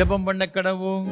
ஜெபம் பண்ண கடவோம்.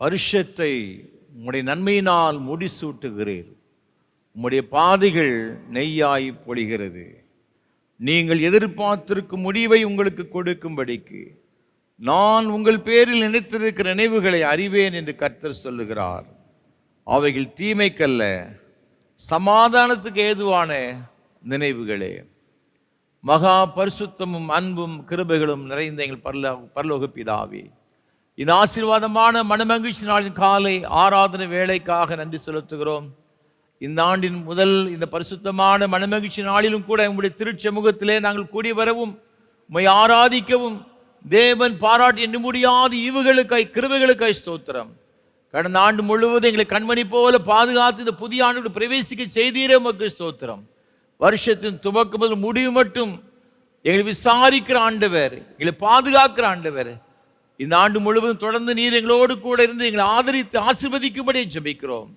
வருஷத்தை உம்முடைய நன்மையினால் முடிசூட்டுகிறீர். உம்முடைய பாதைகள் நெய்யாய் பொழிகிறது. நீங்கள் எதிர்பார்த்திருக்கும் முடிவை உங்களுக்கு கொடுக்கும்படிக்கு நான் உங்கள் பேரில் நினைத்திருக்கிற நினைவுகளை அறிவேன் என்று கர்த்தர் சொல்லுகிறார். அவைகள் தீமைக்கல்ல, சமாதானத்துக்கு ஏதுவான நினைவுகளே. மகா பரிசுத்தமும் அன்பும் கிருபைகளும் நிறைந்த எங்கள் பரலோக பிதாவே, இந்த ஆசீர்வாதமான மனமகிழ்ச்சி நாளின் காலை ஆராதனை வேலைக்காக நன்றி செலுத்துகிறோம். இந்த ஆண்டின் முதல் இந்த பரிசுத்தமான மனமகிழ்ச்சி நாளிலும் கூட உங்களுடைய திருச்சமூகத்திலே நாங்கள் கூடி வரவும் உம்மை ஆராதிக்கவும் தேவன் பாராட்டி எண்ண முடியாத ஈவுகளுக்காய் கிருபைகளுக்காய் ஸ்தோத்திரம். கடந்த ஆண்டு முழுவதும் எங்களை கண்மணி போல பாதுகாத்து இந்த புதிய ஆண்டு பிரவேசிக்க செய்தீரே உமக்கு ஸ்தோத்திரம். வருஷத்தின் துவக்கம் முதல் முடிவு மட்டும் எங்களை விசாரிக்கிற ஆண்டவர், எங்களை பாதுகாக்கிற ஆண்டவர், இந்த ஆண்டு முழுவதும் தொடர்ந்து நீர் எங்களோடு கூட இருந்து எங்களை ஆதரித்து ஆசீர்வதிக்கும்படி ஜெபிக்கிறோம்.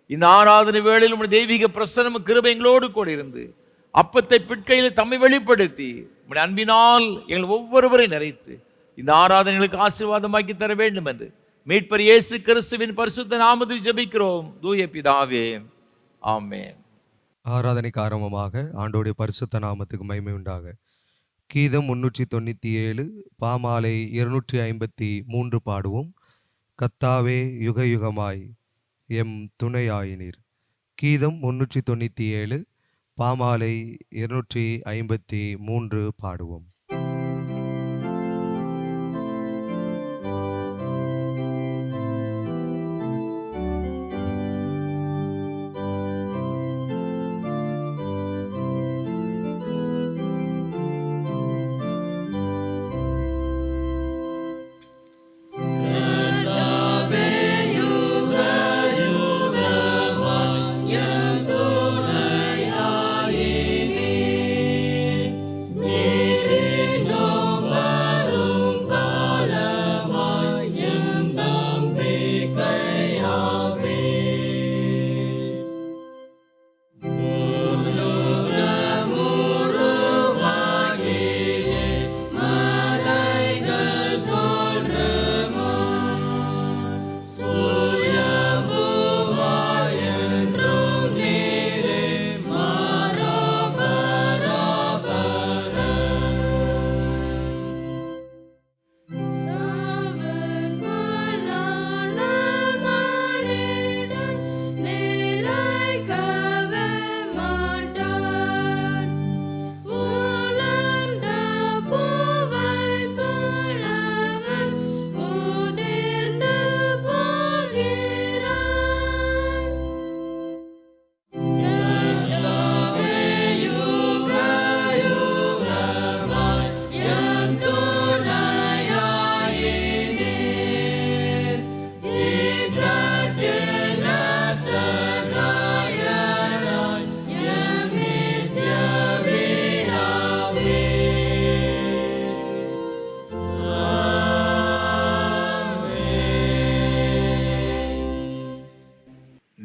இந்த ஆராதனை வேளையில் உங்களுடைய தெய்வீக பிரசன்னம் கிருபை எங்களோடு கூட இருந்து அப்பத்தை பிட்கையில் தம்மை வெளிப்படுத்தி உங்களுடைய அன்பினால் எங்கள் ஒவ்வொருவரை நிறைத்து இந்த ஆராதனைகளுக்கு ஆசீர்வாதமாக்கி தர வேண்டும் என்று மீட்பர் இயேசு கிறிஸ்துவின் பரிசுத்த நாமத்தில் ஜெபிக்கிறோம் தூய பிதாவே, ஆமென். ஆராதனைக்கு ஆரம்பமாக ஆண்டோடைய பரிசுத்த நாமத்துக்கு மகிமை உண்டாக. கீதம் 397, பாமாலை 253 பாடுவோம். கத்தாவே யுக யுகமாய் எம் துணையாயினீர். கீதம் 397, பாமாலை 253 பாடுவோம்.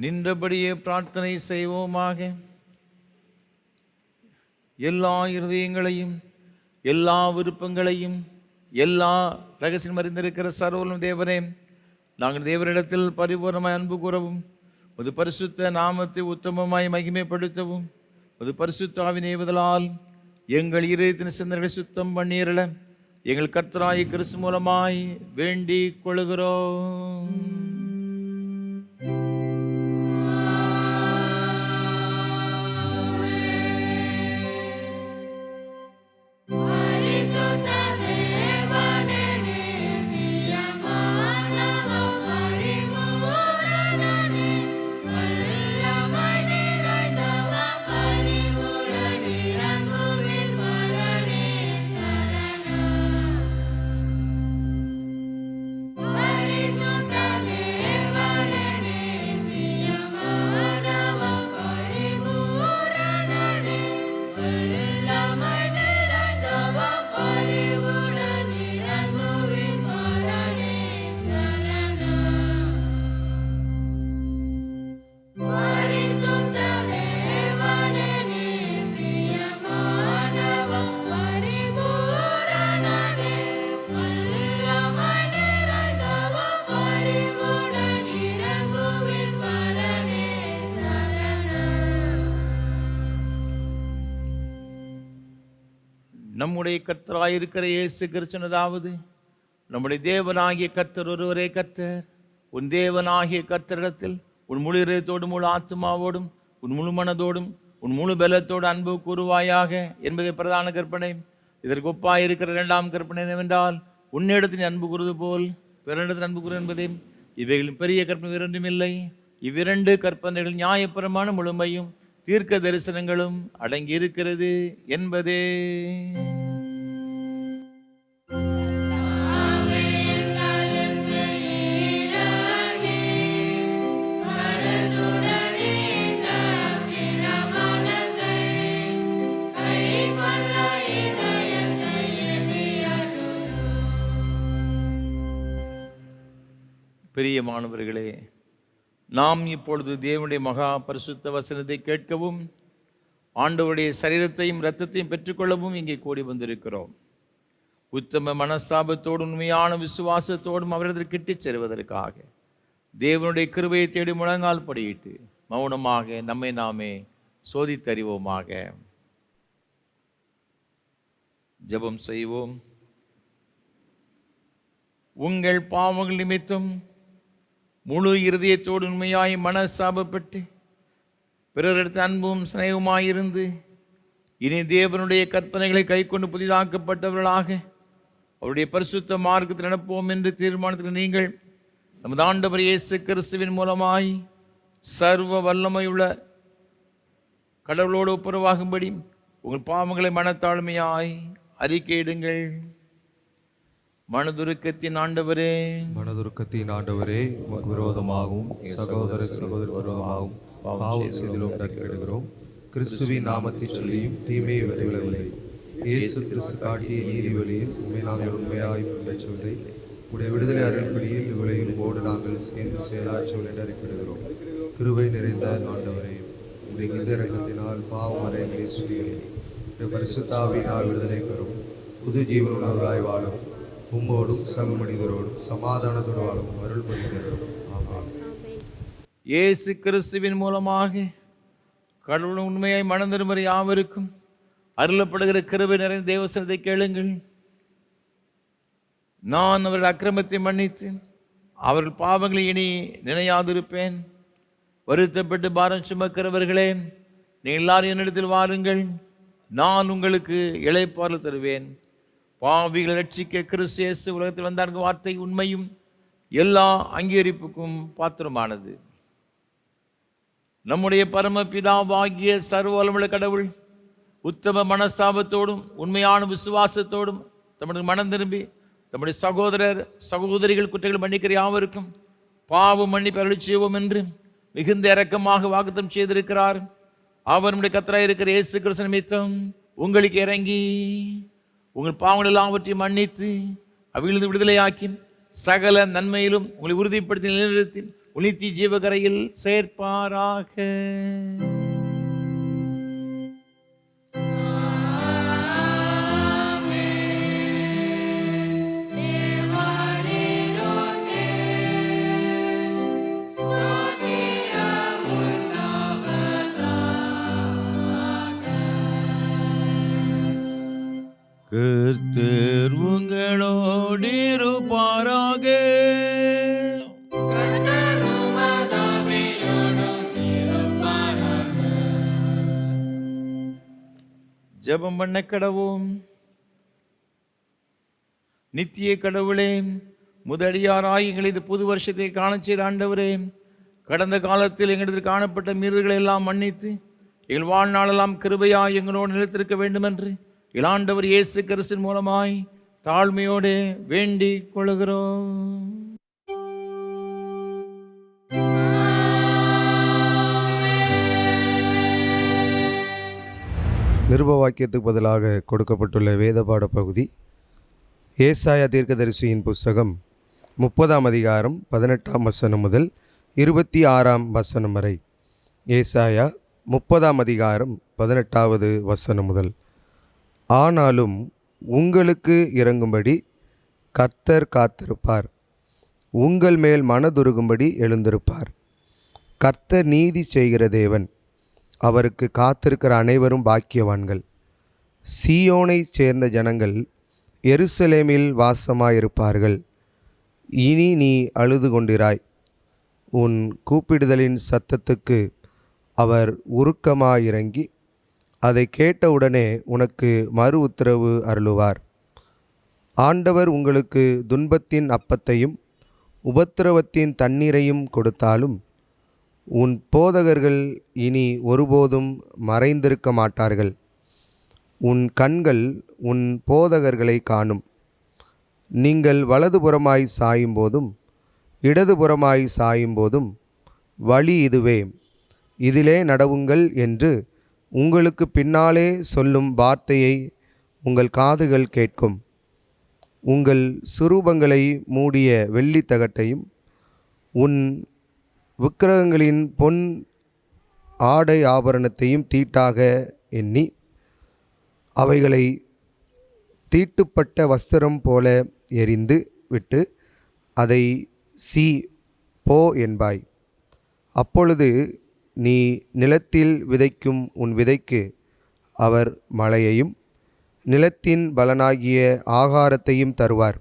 நின்றபடியே பிரார்த்தனை செய்வோமாக. எல்லா இருதயங்களையும் எல்லா விருப்பங்களையும் எல்லா ரகசியம் அறிந்திருக்கிற சர்வவல்லமை தேவனே, நாங்கள் தேவனிடத்தில் பரிபூர்ணமாய் அன்பு கூறவும் ஒரு பரிசுத்த நாமத்தை உத்தமமாய் மகிமைப்படுத்தவும் ஒரு பரிசுத்த ஆவியின் ஏவுதலால் எங்கள் இதயத்தின் சிந்தனைகளை சுத்தம் பண்ணீரல எங்கள் கர்த்தராகிய கிறிஸ்து மூலமாய் வேண்டிக் கொள்கிறோம். நம்முடைய கர்த்தராயிருக்கிற இயேசு கிறிஸ்துவதாவது, நம்முடைய தேவனாகிய கர்த்தர் ஒருவரே கர்த்தர். உன் தேவனாகிய கர்த்தரிடத்தில் உன் முழு இதயத்தோடும் முழு ஆத்மாவோடும் உன் முழு மனதோடும் உன் முழு பலத்தோடு அன்பு கூறுவாயாக என்பதை பிரதான கற்பனை. இதற்கு ஒப்பாயிருக்கிற இரண்டாம் கற்பனை என்னவென்றால், உன்னிடத்தில் அன்பு கூறுவது போல் பிறனிடத்தில் அன்பு கூறு என்பதே. இவைகளின் பெரிய கற்பனை இரண்டும் இல்லை. இவ்விரண்டு கற்பனைகள் நியாயபரமான முழுமையும் தீர்க்க தரிசனங்களும் அடங்கி இருக்கிறது என்பதே. பிரியமானவர்களே, நாம் இப்பொழுது தேவனுடைய மகா பரிசுத்த வசனத்தை கேட்கவும் ஆண்டவருடைய சரீரத்தையும் இரத்தத்தையும் பெற்றுக்கொள்ளவும் இங்கே கூடி வந்திருக்கிறோம். உத்தம மனஸ்தாபத்தோடும் உண்மையான விசுவாசத்தோடும் அவரது கிட்டிச் செல்வதற்காக தேவனுடைய கிருபையை தேடி முழங்கால் படியிட்டு மௌனமாக நம்மை நாமே சோதித்தறிவோமாக. ஜெபம் செய்வோம். உங்கள் பாவங்கள் நிமித்தம் முழு இருதயத்தோடு உண்மையாய் மனசாபப்பட்டு பிறரிடத்து அன்பும் சிநேகமாயிருந்து இனி தேவனுடைய கற்பனைகளை கைக்கொண்டு புதிதாக்கப்பட்டவர்களாக அவருடைய பரிசுத்த மார்க்கத்தில் நடப்போம் என்று தீர்மானத்தில் நீங்கள் நமது ஆண்டவர் இயேசு கிறிஸ்துவின் மூலமாய் சர்வ வல்லமையுள்ள கடவுளோடு ஒப்புரவாகும்படி உங்கள் பாவங்களை மனத்தாழ்மையாய் அறிக்கையிடுங்கள். மனதுருக்கத்தின் ஆண்டவரே, மனதுருக்கத்தின் ஆண்டவரே, உமக்கு விரோதமாகவும் சகோதர விரோதமாகவும் பாவம் செய்திலும் நற்கிடுகிறோம். கிறிஸ்துவின் நாமத்தை சொல்லியும் தீமையை விட்டு விடவில்லை. இயேசு கிறிஸ்து காட்டிய நீதி வழியில் உண்மை நாங்கள் உண்மையாய் பின்பற்றவில்லை. உடைய விடுதலை அருள்படியில் இவ்விலையும் ஓடு நாங்கள் சேர்ந்து செயலாற்றவில்லை என்று அறிக்கையிடுகிறோம். கிருபை நிறைந்த ஆண்டவரே, உடைய இந்த இரக்கத்தினால் பாவம் வரைகளை சுடுகிறேன். பரிசுத்தாவினால் விடுதலை பெறும் புது ஜீவனுள்ளவர்களாய் வாழும் உம்மோடும் சக மனிதரோடும் சமாதானத்தோடு வாழும் அருள் புரிந்தரும். ஆமென். இயேசு கிறிஸ்துவின் மூலமாக கடவுள் உண்மையாய் மனம் திரும்புகிற யாவருக்கும் அருளப்படுகிற கிருபை நிறைந்த தேவசனத்தை கேளுங்கள். நான் அவர்கள் அக்கிரமத்தை மன்னித்து அவர்கள் பாவங்களை இனி நினையாதிருப்பேன். வருத்தப்பட்டு பாரம் சுமக்கிறவர்களே, நீங்கள் எல்லாரும் என்னிடத்தில் வாருங்கள், நான் உங்களுக்கு இளைப்பாறுதல் தருவேன். பாவிகளை ரட்சிக்க கிறிஸ்து இயேசு உலகத்தில் வந்தார் வார்த்தை உண்மையும் எல்லா அங்கீகரிப்புக்கும் பாத்திரமானது. நம்முடைய பரமபிதாவாகிய சர்வ வல்லமையுள்ள கடவுள் உத்தம மனஸ்தாபத்தோடும் உண்மையான விசுவாசத்தோடும் தம்முடைய மனம் திரும்பி தம்முடைய சகோதரர் சகோதரிகள் குற்றங்கள் மன்னிக்கிற யாவருக்கும் பாவம் மன்னிப்பு அருள் செய்வோம் என்று மிகுந்த இரக்கமாக வாக்குத்தம் செய்திருக்கிறார். அவர் நம்முடைய கர்த்தராய் இருக்கிற இயேசு கிறிஸ்து நிமித்தம் உங்களுக்கு இறங்கி உங்கள் பாவங்கள் எல்லாவற்றையும் மன்னித்து அவையிலிருந்து விடுதலையாக்கி சகல நன்மையிலும் உங்களை உறுதிப்படுத்தி நிலைநிறுத்தி உனித்தி ஜீவகரையில் சேர்ப்பாராக. கர்த்தர் உங்களோடு இருப்பாராக. ஜெபம் பண்ண கடவோம். நித்திய கடவுளே, முதடியாராய் எங்களை இந்த புது வருஷத்தை காண செய்த ஆண்டவரே, கடந்த காலத்தில் எங்களிடத்தில் காணப்பட்ட மீறல்களை எல்லாம் மன்னித்து எங்கள் வாழ்நாளெல்லாம் கிருபையாய் எங்களோடு நிலைத்திருக்க வேண்டும் என்று இளாண்டவர் இயேசு கிறிஸ்துவின் மூலமாய் தாழ்மையோடு வேண்டிக் கொள்கிறோம். நிருப வாக்கியத்துக்கு பதிலாக கொடுக்கப்பட்டுள்ள வேத பாட பகுதி ஏசாயா தீர்க்கதரிசியின் புஸ்தகம் 30ஆம் அதிகாரம் 18ஆம் வசனம் முதல் 26ஆம் வசனம் வரை. ஏசாயா 30ஆம் அதிகாரம் 18வது வசனம் முதல். ஆனாலும் உங்களுக்கு இறங்கும்படி கர்த்தர் காத்திருப்பார், உங்கள் மேல் மனதுருகும்படி எழுந்திருப்பார். கர்த்தர் நீதி செய்கிற தேவன், அவருக்கு காத்திருக்கிற அனைவரும் பாக்கியவான்கள். சீயோனைச் சேர்ந்த ஜனங்கள் எருசலேமில் வாசமாயிருப்பார்கள். இனி நீ அழுது கொண்டிராய். உன் கூப்பிடுதலின் சத்தத்துக்கு அவர் உருக்கமாயிறங்கி அதை கேட்டவுடனே உனக்கு மறு உத்தரவு அருளுவார். ஆண்டவர் உங்களுக்கு துன்பத்தின் அப்பத்தையும் உபத்திரவத்தின் தண்ணீரையும் கொடுத்தாலும் உன் போதகர்கள் இனி ஒருபோதும் மறைந்திருக்க மாட்டார்கள். உன் கண்கள் உன் போதகர்களை காணும். நீங்கள் வலதுபுறமாய் சாயும்போதும் இடதுபுறமாய் சாயும்போதும் வழி இதுவே, இதிலே நடவுங்கள் என்று உங்களுக்கு பின்னாலே சொல்லும் வார்த்தையை உங்கள் காதுகள் கேட்கும். உங்கள் சுரூபங்களை மூடிய வெள்ளித்தகட்டையும் உன் விக்கிரகங்களின் பொன் ஆடை ஆபரணத்தையும் தீட்டாக எண்ணி அவைகளை தீட்டுப்பட்ட வஸ்திரம் போல எறிந்து விட்டு அதை சீ போ என்பாய். அப்பொழுது நீ நிலத்தில் விதைக்கும் உன் விதைக்கு அவர் மழையையும் நிலத்தின் பலனாகிய ஆகாரத்தையும் தருவார்.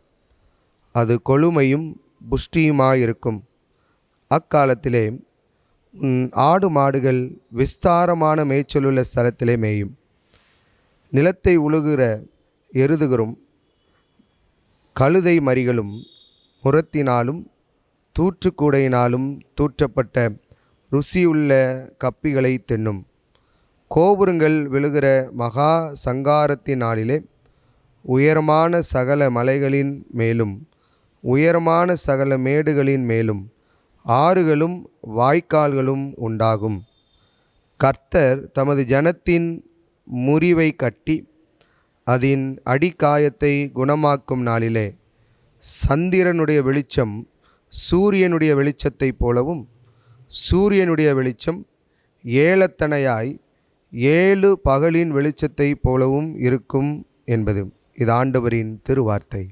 அது கொழுமையும் புஷ்டியுமாயிருக்கும். அக்காலத்திலே உன் ஆடு மாடுகள் விஸ்தாரமான மேய்ச்சலுள்ள ஸ்தலத்திலே மேயும். நிலத்தை உழுகிற எருதுகளும் கழுதை மறிகளும் முரத்தினாலும் தூற்றுக்கூடையினாலும் தூற்றப்பட்ட ருசியுள்ள கப்பிகளை தின்னும். கோபுரங்கள் விழுகிற மகா சங்காரத்தின் நாளிலே உயரமான சகல மலைகளின் மேலும் உயரமான சகல மேடுகளின் மேலும் ஆறுகளும் வாய்க்கால்களும் உண்டாகும். கர்த்தர் தமது ஜனத்தின் முறிவை கட்டி அதன் அடிக்காயத்தை குணமாக்கும் நாளிலே சந்திரனுடைய வெளிச்சம் சூரியனுடைய வெளிச்சத்தைப் போலவும் சூரியனுடைய வெளிச்சம் ஏலத்தனையாய் 7 பகலின் வெளிச்சத்தைப் போலவும் இருக்கும் என்பது இது ஆண்டவரின் திருவார்த்தை.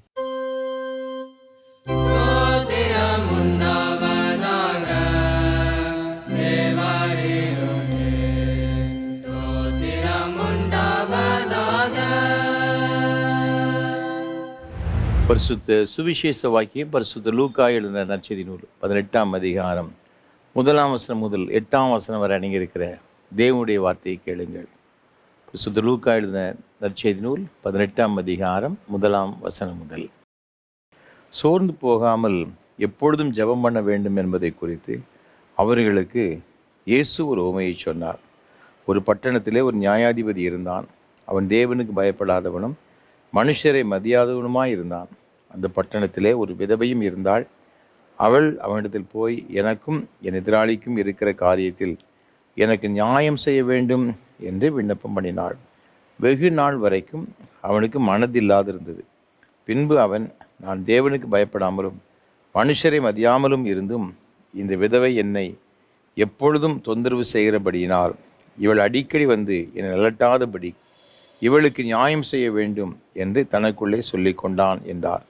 பரிசுத்த சுவிசேஷ வாக்கியம் பரிசுத்த லூக்கா எழுதின நற்செய்தி நூல் 18ஆம் அதிகாரம் 1ஆம் வசனம் முதல் 8ஆம் வசனம் வரை அடங்கியிருக்கிற தேவனுடைய வார்த்தையை கேளுங்கள். பரிசுத்த லூக்கா எழுதின நற்செய்தி நூல் 18ஆம் அதிகாரம் 1ஆம் வசனம் முதல். சோர்ந்து போகாமல் எப்பொழுதும் ஜெபம் பண்ண வேண்டும் என்பதை குறித்து அவர்களுக்கு இயேசு ஒரு உவமையை சொன்னார். ஒரு பட்டணத்திலே ஒரு நியாயாதிபதி இருந்தான். அவன் தேவனுக்கு பயப்படாதவனும் மனுஷரை மதியாதவனுமாய் இருந்தான். அந்த பட்டணத்திலே ஒரு விதவையும் இருந்தாள். அவள் அவனிடத்தில் போய், எனக்கும் என் எதிராளிக்கும் இருக்கிற காரியத்தில் எனக்கு நியாயம் செய்ய வேண்டும் என்று விண்ணப்பம் பண்ணினாள். வெகு நாள் வரைக்கும் அவனுக்கு மனதில்லாதிருந்தது. பின்பு அவன், நான் தேவனுக்கு பயப்படாமலும் மனுஷரை மதியாமலும் இருந்தும் இந்த விதவை என்னை எப்பொழுதும் தொந்தரவு செய்கிறபடியினால் இவள் அடிக்கடி வந்து என்னை அலட்டாதபடி இவளுக்கு நியாயம் செய்ய வேண்டும் என்று தனக்குள்ளே சொல்லி கொண்டான் என்றார்.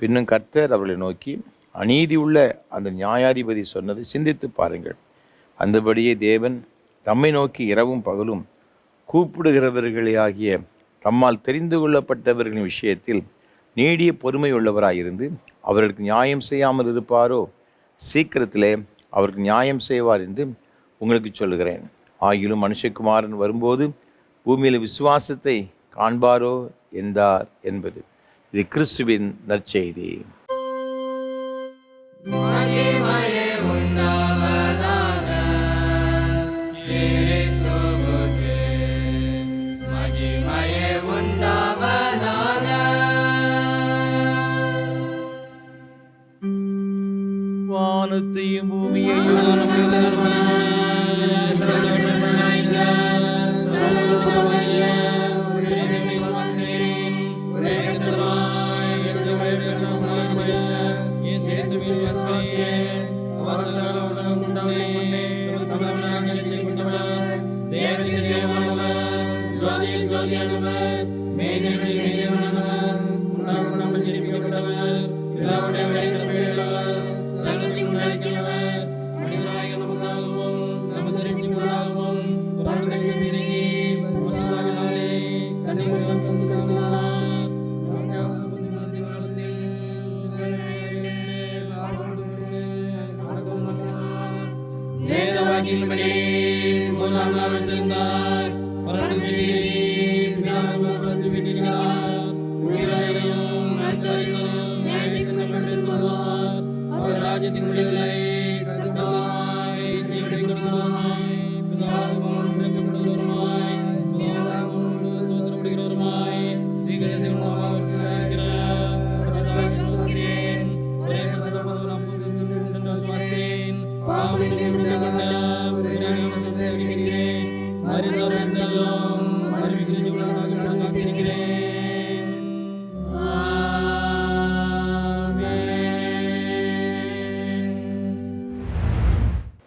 பின்னும் கர்த்தர் அவளை நோக்கி, அநீதியுள்ள அந்த நியாயாதிபதி சொன்னதை சிந்தித்து பாருங்கள். அந்தபடியே தேவன் தம்மை நோக்கி இரவும் பகலும் கூப்பிடுகிறவர்களாகிய தம்மால் தெரிந்து கொள்ளப்பட்டவர்களின் விஷயத்தில் நீடிய பொறுமை உள்ளவராயிருந்து அவர்களுக்கு நியாயம் செய்யாமல் இருப்பாரோ? சீக்கிரத்திலே அவருக்கு நியாயம் செய்வார் என்று உங்களுக்கு சொல்லுகிறேன். ஆகிலும் மனுஷகுமாரன் வரும்போது பூமியில் விசுவாசத்தை காண்பாரோ என்றார் என்பது. இது கிறிஸ்துவின் நற்செய்தி. வானத்தையும் பூமியையும் கண்ணிகள்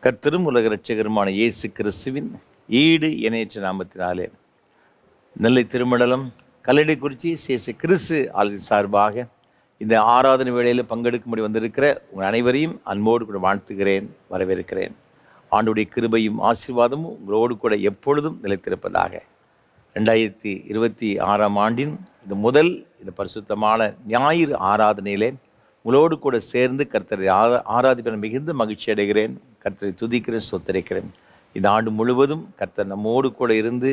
கர்த்தரும் உலக இரட்சகருமான இயேசு கிறிஸ்துவின் ஈடு இணையற்ற நாமத்தினாலே நெல்லை திருமண்டலம் கல்லடைக்குறிச்சி சேச கிறிஸ்து ஆலயத்தின் சார்பாக இந்த ஆராதனை வேளையில் பங்கெடுக்கும்படி வந்திருக்கிற உங்கள் அனைவரையும் அன்போடு கூட வாழ்த்துகிறேன், வரவேற்கிறேன். ஆண்டுடைய கிருபையும் ஆசீர்வாதமும் உங்களோடு கூட எப்பொழுதும் நிலைத்திருப்பதாக. 2026 ஆண்டின் இந்த பரிசுத்தமான ஞாயிறு ஆராதனையிலே உங்களோடு கூட சேர்ந்து கர்த்தரை ஆராதிப்பன மிகுந்த மகிழ்ச்சி அடைகிறேன். கர்த்தரை துதிக்கிறேன், ஸ்தோத்திரிக்கிறேன். இந்த ஆண்டு முழுவதும் கர்த்தர் நம்மோடு கூட இருந்து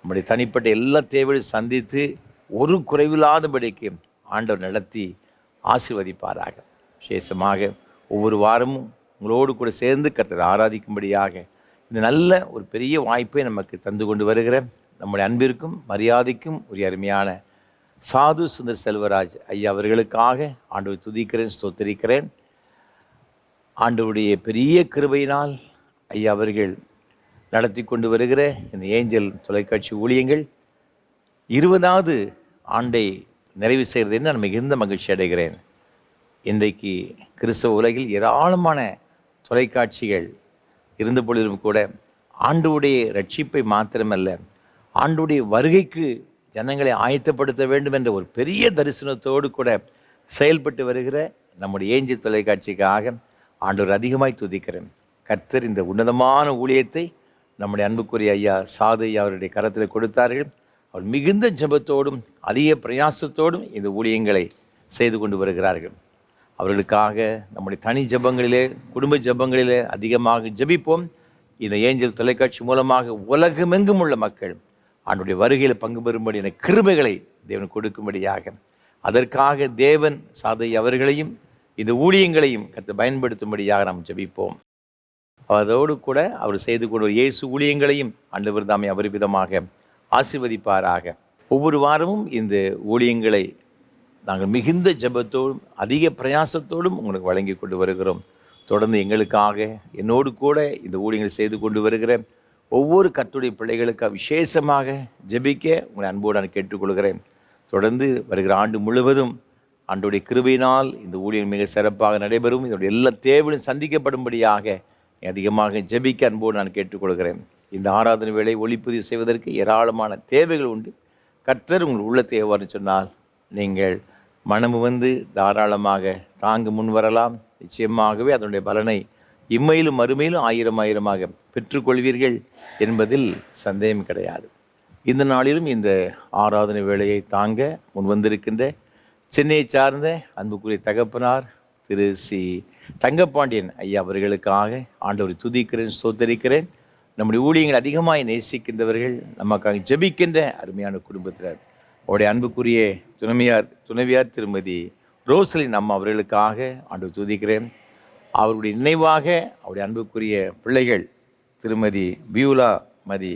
நம்முடைய தனிப்பட்ட எல்லா தேவையும் சந்தித்து ஒரு குறைவில்லாதபடிக்கு ஆண்டவர் நடத்தி ஆசீர்வதிப்பாராக. விசேஷமாக ஒவ்வொரு வாரமும் உங்களோடு கூட சேர்ந்து கர்த்தரை ஆராதிக்கும்படியாக இந்த நல்ல ஒரு பெரிய வாய்ப்பை நமக்கு தந்து கொண்டு வருகிற நம்முடைய அன்பிற்கும் மரியாதைக்கும் ஒரு அருமையான சாது சுந்தர் செல்வராஜ் ஐயா அவர்களுக்காக ஆண்டவரை துதிக்கிறேன், ஸ்தோத்திரிக்கிறேன். ஆண்டவருடைய பெரிய கிருபையினால் ஐயா அவர்கள் நடத்தி கொண்டு வருகிற இந்த ஏஞ்சல் தொலைக்காட்சி ஊழியங்கள் 20வது ஆண்டை நிறைவு செய்கிறது நான் மிகுந்த மகிழ்ச்சி அடைகிறேன். இன்றைக்கு கிறிஸ்தவ உலகில் ஏராளமான தொலைக்காட்சிகள் இருந்த பொழுதும் கூட ஆண்டவருடைய ரட்சிப்பை மாத்திரமல்ல, ஆண்டவருடைய வருகைக்கு ஜனங்களை ஆயத்தப்படுத்த வேண்டும் என்ற ஒரு பெரிய தரிசனத்தோடு கூட செயல்பட்டு வருகிற நம்முடைய ஏஞ்சல் தொலைக்காட்சிக்காக ஆண்டவர் அதிகமாய் துதிக்கிறேன். கர்த்தர் இந்த உன்னதமான ஊழியத்தை நம்முடைய அன்புக்குரிய ஐயா சாது ஐயா அவருடைய கரத்தில் கொடுத்தார்கள். அவர் மிகுந்த ஜெபத்தோடும் அதிக பிரயாசத்தோடும் இந்த ஊழியங்களை செய்து கொண்டு வருகிறார்கள். அவர்களுக்காக நம்முடைய தனி ஜெபங்களிலே, குடும்ப ஜெபங்களிலே அதிகமாக ஜெபிப்போம். இந்த ஏஞ்சல் தொலைக்காட்சி மூலமாக உலகமெங்கும் உள்ள மக்கள் ஆண்டுடைய வருகையில் பங்கு பெறும்படி என கிருபைகளை தேவன் கொடுக்கும்படியாக, அதற்காக தேவன் சாதை அவர்களையும் இந்த ஊழியங்களையும் கர்த்தர் பயன்படுத்தும்படியாக நாம் ஜெபிப்போம். அதோடு கூட அவர் செய்து கொண்ட இயேசு ஊழியங்களையும் ஆண்டவர் தாமே அபரிவிதமாக ஆசீர்வதிப்பாராக. ஒவ்வொரு வாரமும் இந்த ஊழியங்களை நாங்கள் மிகுந்த ஜெபத்தோடும் அதிக பிரயாசத்தோடும் உங்களுக்கு வழங்கி கொண்டு வருகிறோம். தொடர்ந்து எங்களுக்காக என்னோடு கூட இந்த ஊழியங்களை செய்து கொண்டு வருகிற ஒவ்வொரு கர்த்தருடைய பிள்ளைகளுக்காக விசேஷமாக ஜெபிக்க உங்களை அன்போடு நான் கேட்டுக்கொள்கிறேன். தொடர்ந்து வருகிற ஆண்டு முழுவதும் ஆண்டவருடைய கிருபையினால் இந்த ஊழியம் மிக சிறப்பாக நடைபெறும். இதனுடைய எல்லா தேவையும் சந்திக்கப்படும்படியாக அதிகமாக ஜெபிக்க அன்போடு நான் கேட்டுக்கொள்கிறேன். இந்த ஆராதனை வேளை ஒளிப்பதிவு செய்வதற்கு ஏராளமான தேவைகள் உண்டு. கர்த்தர் உங்கள் உள்ளத்தை எவ்வாறு சொன்னால் நீங்கள் மனமு வந்து தாராளமாக தாங்க முன் வரலாம். நிச்சயமாகவே அதனுடைய பலனை இம்மையிலும் மறுமையிலும் 1000 பெற்றுக்கொள்வீர்கள் என்பதில் சந்தேகம் கிடையாது. இந்த நாளிலும் இந்த ஆராதனை வேளையை தாங்க முன் வந்திருக்கின்ற சென்னையை சார்ந்த அன்புக்குரிய தகப்பனார் திரு சி தங்கப்பாண்டியன் ஐயா அவர்களுக்காக ஆண்டவரை துதிக்கிறேன், ஸ்தோத்தரிக்கிறேன். நம்முடைய ஊழியங்கள் அதிகமாக நேசிக்கின்றவர்கள், நமக்காக ஜெபிக்கின்ற அருமையான குடும்பத்தினர், அவருடைய அன்புக்குரிய துணைவியார் திருமதி ரோசலின் அம்மா அவர்களுக்காக ஆண்டவரை துதிக்கிறேன். அவருடைய நினைவாக அவருடைய அன்புக்குரிய பிள்ளைகள் திருமதி பியூலா மதி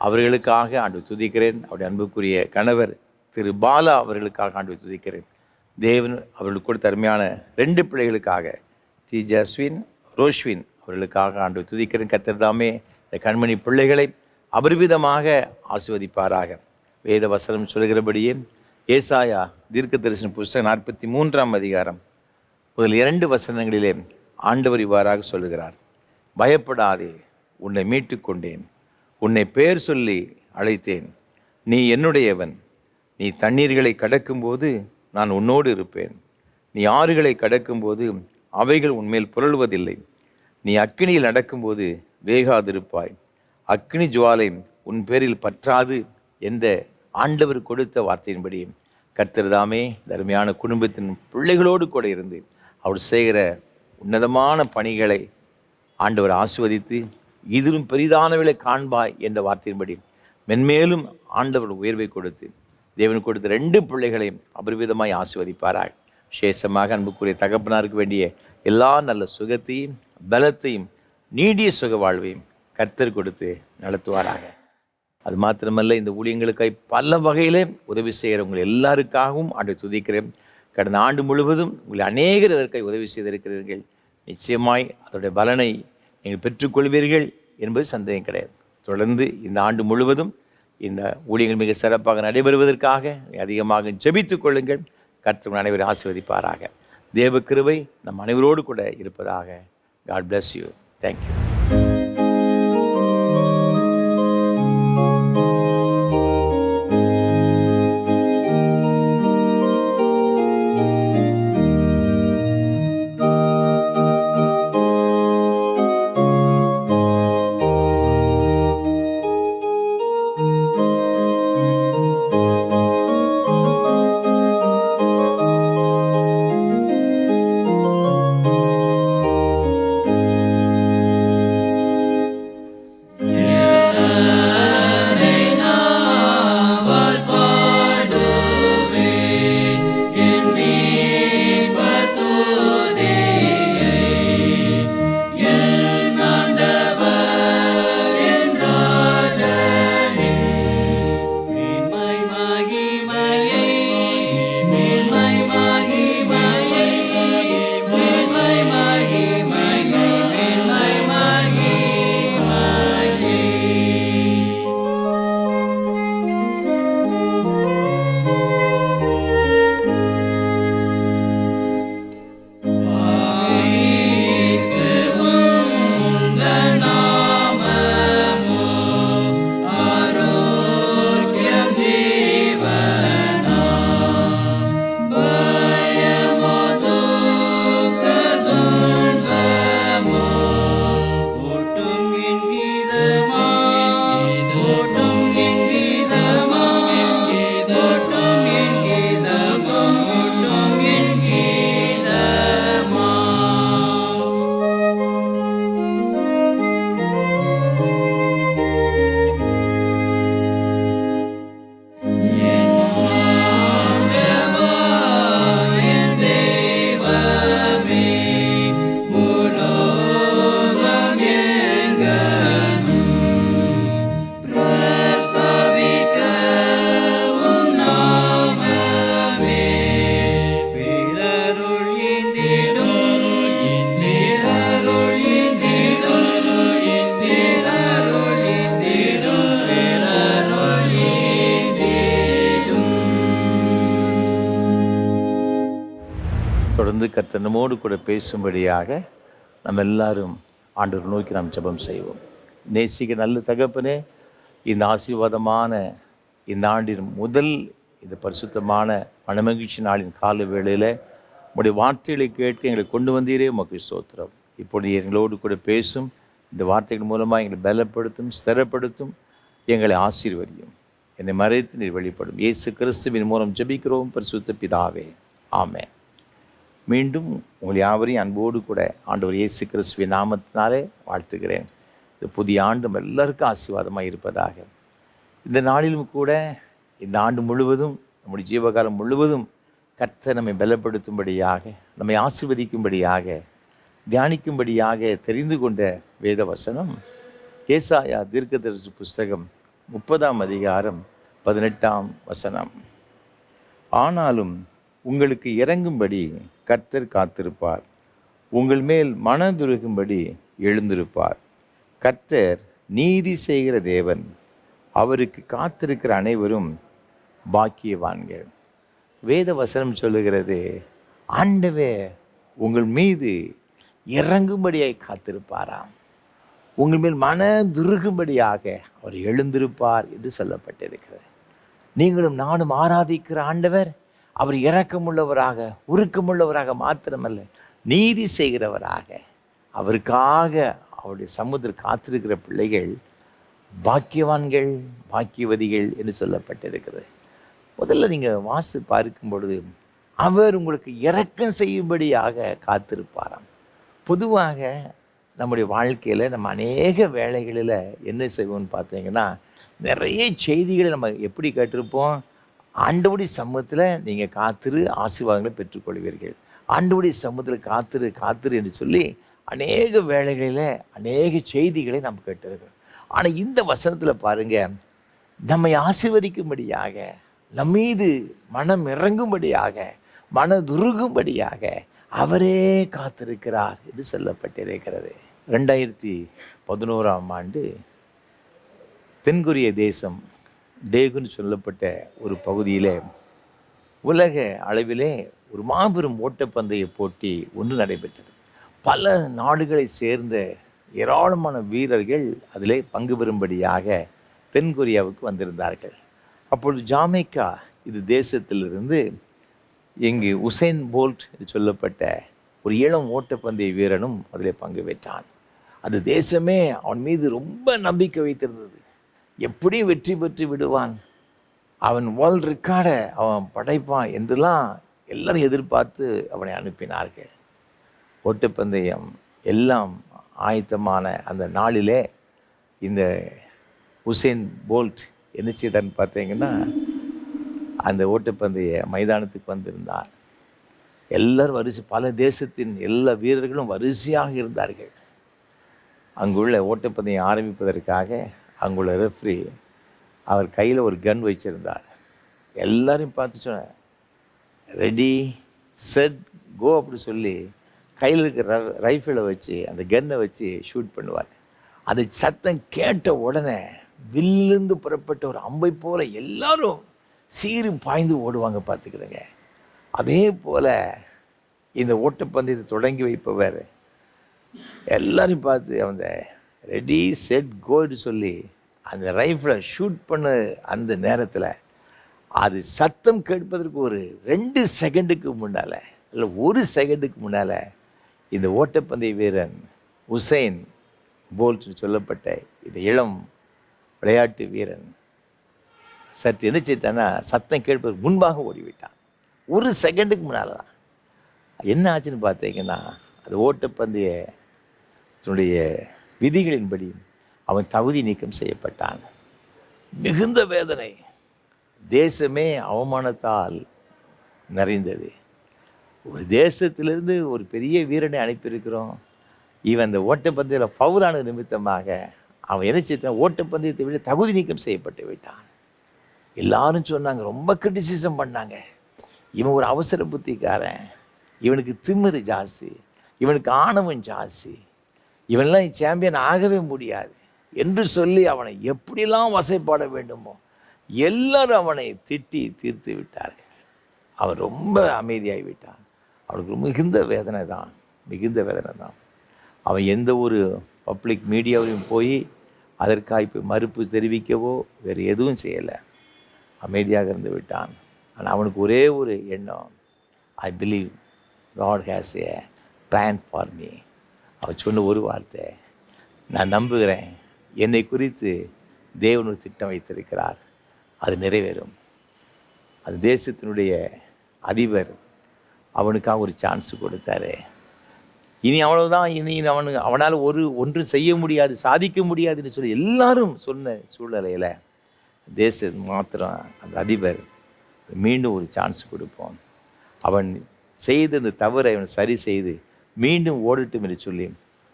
அவர்களுக்காக ஆண்டவரை துதிக்கிறேன். அவருடைய அன்புக்குரிய கணவர் திரு பாலா அவர்களுக்காக ஆண்டவரை துதிக்கிறேன். தேவன் அவர்களுக்கு கொடுத்த அருமையான 2 பிள்ளைகளுக்காக தி ஜஸ்வின் ரோஷ்வின் அவர்களுக்காக ஆண்டவரை துதிக்கிறேன். கர்த்தர் தாமே இந்த கண்மணி பிள்ளைகளை அபரிவிதமாக ஆசீர்வதிப்பாராக. வேத வசனம் சொல்கிறபடியே ஏசாயா தீர்க்க தரிசன புஸ்தகம் 43ஆம் அதிகாரம் முதல் 2 வசனங்களிலே ஆண்டவர் இவ்வாறாக சொல்லுகிறார். பயப்படாதே, உன்னை மீட்டு கொண்டேன், உன்னை பெயர் சொல்லி அழைத்தேன், நீ என்னுடையவன். நீ தண்ணீர்களை கடக்கும்போது நான் உன்னோடு இருப்பேன், நீ ஆறுகளை கடக்கும்போது அவைகள் உன்மேல் புரளுவதில்லை, நீ அக்கினியில் நடக்கும்போது வேகாதிருப்பாய், அக்கினி ஜுவாலை உன் பேரில் பற்றாது என்ற ஆண்டவர் கொடுத்த வார்த்தையின்படி கர்த்தர் தாமே தர்மையான குடும்பத்தின் பிள்ளைகளோடு கூட இருந்து அவர் செய்கிற உன்னதமான பணிகளை ஆண்டவர் ஆசீர்வதித்து இதிலும் பெரிதானவளை காண்பாய் என்ற வார்த்தையின்படி மென்மேலும் ஆண்டவர் உயர்வை கொடுத்து தேவன் கொடுத்த 2 பிள்ளைகளையும் அபரிவிதமாய் ஆசீர்வதிப்பாராக. விசேஷமாக அன்புக்குரிய தகப்பனாருக்கு வேண்டிய எல்லா நல்ல சுகத்தையும் பலத்தையும் நீடிய சுக வாழ்வையும் கர்த்தர் கொடுத்து நடத்துவாராக. அது மாத்திரமல்ல, இந்த ஊழியங்களுக்காய் பல வகையிலே உதவி செய்கிறவங்க எல்லாருக்காகவும் ஆண்டை துதிக்கிறேன். கடந்த ஆண்டு முழுவதும் உங்களை அநேகர் இதற்காக உதவி செய்திருக்கிறீர்கள். நிச்சயமாய் அதோடைய பலனை நீங்கள் பெற்றுக்கொள்வீர்கள் என்பது சந்தேகம் கிடையாது. தொடர்ந்து இந்த ஆண்டு முழுவதும் இந்த ஊழியங்கள் மிக சிறப்பாக நடைபெறுவதற்காக அதிகமாக ஜெபித்துக் கொள்ளுங்கள். கர்த்தர் அனைவரை ஆசீர்வதிப்பாராக. தேவ கிருபை நம் அனைவரோடு கூட இருப்பதாக. God bless you. Thank you. தொடர்ந்து கர்த்தர் நம்மோடு கூட பேசும்படியாக நம்ம எல்லாரும் ஆண்டவர் நோக்கி நாம் ஜெபம் செய்வோம். நேசிக்க நல்ல தகப்பனே, இந்த ஆசீர்வாதமான இந்த ஆண்டின் முதல் இந்த பரிசுத்தமான மனமகிழ்ச்சி நாளின் கால வேளையில் உங்களுடைய வார்த்தைகளை கேட்க எங்களை கொண்டு வந்தீரே உமக்கு ஸ்தோத்திரம். இப்பொழுது எங்களோடு கூட பேசும் இந்த வார்த்தைகள் மூலமாக எங்களை பலப்படுத்தும், ஸ்திரப்படுத்தும், எங்களை ஆசீர்வதியும். என்னை மறைத்து நீர் வெளிப்படும். இயேசு கிறிஸ்துவின் மூலம் ஜெபிக்கிறோம் பரிசுத்த பிதாவே, ஆமென். மீண்டும் உங்கள் யாவரையும் அன்போடு கூட ஆண்டவர் இயேசு கிறிஸ்துவின் நாமத்தினாலே வாழ்த்துகிறேன். இந்த புதிய ஆண்டு எல்லாருக்கும் ஆசீர்வாதமாக இருப்பதாக. இந்த நாளிலும் கூட இந்த ஆண்டு முழுவதும் நம்முடைய ஜீவகாலம் முழுவதும் கர்த்தர் நம்மை பலப்படுத்தும்படியாக, நம்மை ஆசீர்வதிக்கும்படியாக, தியானிக்கும்படியாக தெரிந்து கொண்ட வேத வசனம் ஏசாயா தீர்க்கதரிசி புஸ்தகம் 30ஆம் அதிகாரம் 18ஆம் வசனம். ஆனாலும் உங்களுக்கு இறங்கும்படி கர்த்தர் காத்திருப்பார், உங்கள் மேல் மனதுருகும்படி எழுந்திருப்பார். கர்த்தர் நீதி செய்கிற தேவன், அவருக்கு காத்திருக்கிற அனைவரும் பாக்கியவான்கள். வேத வசனம் சொல்லுகிறது, ஆண்டவே உங்கள் மீது இறங்கும்படியாய் காத்திருப்பாராம், உங்கள் மேல் மனதுருகும்படியாக அவர் எழுந்திருப்பார் என்று சொல்லப்பட்டிருக்கிறது. நீங்களும் நானும் ஆராதிக்கிற ஆண்டவர் அவர் இரக்கமுள்ளவராக, உருக்கமுள்ளவராக மாத்திரமல்ல, நீதி செய்கிறவராக, அவருக்காக அவருடைய சமுத்திரம் காத்திருக்கிற பிள்ளைகள் பாக்கியவான்கள், பாக்கியவதிகள் என்று சொல்லப்பட்டிருக்கிறது. முதல்ல நீங்கள் வாசி பார்க்கும் பொழுது அவர் உங்களுக்கு இரக்கம் செய்யும்படியாக காத்திருப்பாராம். பொதுவாக நம்முடைய வாழ்க்கையில் நம்ம அநேக வேலைகளில் என்ன செய்வோம்னு பார்த்தீங்கன்னா, நிறைய செய்திகளை நம்ம எப்படி கேட்டிருப்போம், ஆண்டவருடைய சமூகத்தில் நீங்கள் காத்திரு ஆசீர்வாதங்களை பெற்றுக்கொள்வீர்கள், ஆண்டவருடைய சமூகத்தில் காத்திரு காத்திரு என்று சொல்லி அநேக வேலைகளில் அநேக செய்திகளை நாம் கேட்டிருக்கிறோம். ஆனால் இந்த வசனத்தில் பாருங்கள், நம்மை ஆசீர்வதிக்கும்படியாக, நம் மீது மனம் இறங்கும்படியாக, மனதுருகும்படியாக அவரே காத்திருக்கிறார் என்று சொல்லப்பட்டிருக்கிறது. 2011ஆம் ஆண்டு தென்கொரிய தேசம் டேகுன்னு சொல்லப்பட்ட ஒரு பகுதியில் உலக அளவிலே ஒரு மாபெரும் ஓட்டப்பந்தய போட்டி ஒன்று நடைபெற்றது. பல நாடுகளை சேர்ந்த ஏராளமான வீரர்கள் அதிலே பங்கு பெறும்படியாக தென்கொரியாவுக்கு வந்திருந்தார்கள். அப்பொழுது ஜாமைக்கா இது தேசத்திலிருந்து இங்கு உசேன் போல்ட் சொல்லப்பட்ட ஒரு இளம் ஓட்டப்பந்தய வீரனும் அதில் பங்கு பெற்றான். அந்த தேசமே அவன் மீது ரொம்ப நம்பிக்கை வைத்திருந்தது. எப்படியும் வெற்றி பெற்று விடுவான், அவன் வேர்ல்ட் ரெக்கார்டை அவன் படைப்பான் என்றெல்லாம் எல்லாரும் எதிர்பார்த்து அவனை அனுப்பினார்கள். ஓட்டப்பந்தயம் எல்லாம் ஆயத்தமான அந்த நாளிலே இந்த உசேன் போல்ட் என்ன செய்தான்னு பார்த்தீங்கன்னா, அந்த ஓட்டப்பந்தய மைதானத்துக்கு வந்திருந்தார். எல்லாரும் வரிசை, பல தேசத்தின் எல்லா வீரர்களும் வரிசையாக இருந்தார்கள். அங்குள்ள ஓட்டப்பந்தயம் ஆரம்பிப்பதற்காக அங்குள்ள ரெஃப்ரி அவர் கையில் ஒரு கன் வச்சிருந்தார். எல்லாரையும் பார்த்து சொன்னார், ரெடி செட் கோ அப்படி சொல்லி கையில் இருக்கிற ரைஃபிளை வச்சு அந்த கன்னை வச்சு ஷூட் பண்ணுவார். அது சத்தம் கேட்ட உடனே வில்லிருந்து புறப்பட்ட ஒரு அம்பை போல் எல்லாரும் சீறி பாய்ந்து ஓடுவாங்க பார்த்துக்கிடுங்க. அதே போல் இந்த ஓட்டப்பந்தயத்தை தொடங்கி வைப்பவர் எல்லாரையும் பார்த்து அந்த ரெடி செட் கோன்னு சொல்லி அந்த ரைஃபிளை ஷூட் பண்ண அந்த நேரத்தில் அது சத்தம் கேட்பதற்கு ஒரு 2 செகண்டுக்கு முன்னால், இல்லை 1 செகண்டுக்கு முன்னால் இந்த ஓட்டப்பந்தய வீரன் உசேன் போல்ட்னு சொல்லப்பட்ட இந்த இளம் விளையாட்டு வீரன் சற்று என்ன செய்தான்னா, சத்தம் கேட்பதற்கு முன்பாக ஓடிவிட்டான். 1 செகண்டுக்கு முன்னால் தான். என்ன ஆச்சுன்னு பார்த்தீங்கன்னா, அது ஓட்டப்பந்தயத்தினுடைய விதிகளின்படி அவன் தகுதி நீக்கம் செய்யப்பட்டான். மிகுந்த வேதனை, தேசமே அவமானத்தால் நிறைந்தது. ஒரு தேசத்திலிருந்து ஒரு பெரிய வீரனை அனுப்பியிருக்கிறோம், இவன் அந்த ஓட்டப்பந்தயத்தில் ஃபவுலான நிமித்தமாக அவன் என்ன செய்தான், ஓட்டப்பந்தயத்தை விட தகுதி நீக்கம் செய்யப்பட்டு விட்டான். எல்லாரும் சொன்னாங்க, ரொம்ப கிரிட்டிசிசம் பண்ணாங்க, இவன் ஒரு அவசர புத்திக்காரன், இவனுக்கு திமிரு ஜாஸ்தி, இவனுக்கு ஆணவம் ஜாஸ்தி, இவனெல்லாம் சாம்பியன் ஆகவே முடியாது என்று சொல்லி அவனை எப்படிலாம் வசைப்பாட வேண்டுமோ எல்லாரும் அவனை திட்டி தீர்த்து விட்டார்கள். அவன் ரொம்ப அமைதியாகி விட்டான். அவனுக்கு மிகுந்த வேதனை தான், மிகுந்த வேதனை தான். அவன் எந்த ஒரு பப்ளிக் மீடியாவையும் போய் அதற்காக இப்போ மறுப்பு தெரிவிக்கவோ வேறு எதுவும் செய்யலை, அமைதியாக இருந்து விட்டான். ஆனால் அவனுக்கு ஒரே ஒரு எண்ணம், I believe God has a plan for me. அவன் சொன்ன ஒரு வார்த்தை, நான் நம்புகிறேன், என்னை குறித்து தேவன் ஒரு திட்டம் வைத்திருக்கிறார், அது நிறைவேறும். அது தேசத்தினுடைய அதிபர் அவனுக்காக ஒரு சான்ஸ் கொடுத்தாரு. இனி அவ்வளவுதான், இனி அவனால் ஒன்றும் செய்ய முடியாது, சாதிக்க முடியாதுன்னு சொல்லி எல்லாரும் சொன்ன சூழ்நிலையில் தேசம் மாத்திரம் அந்த அதிபர் மீண்டும் ஒரு சான்ஸ் கொடுப்போம், அவன் செய்த இந்த தவறை அவன் சரி செய்து மீண்டும் ஓடட்டும் என்று சொல்லி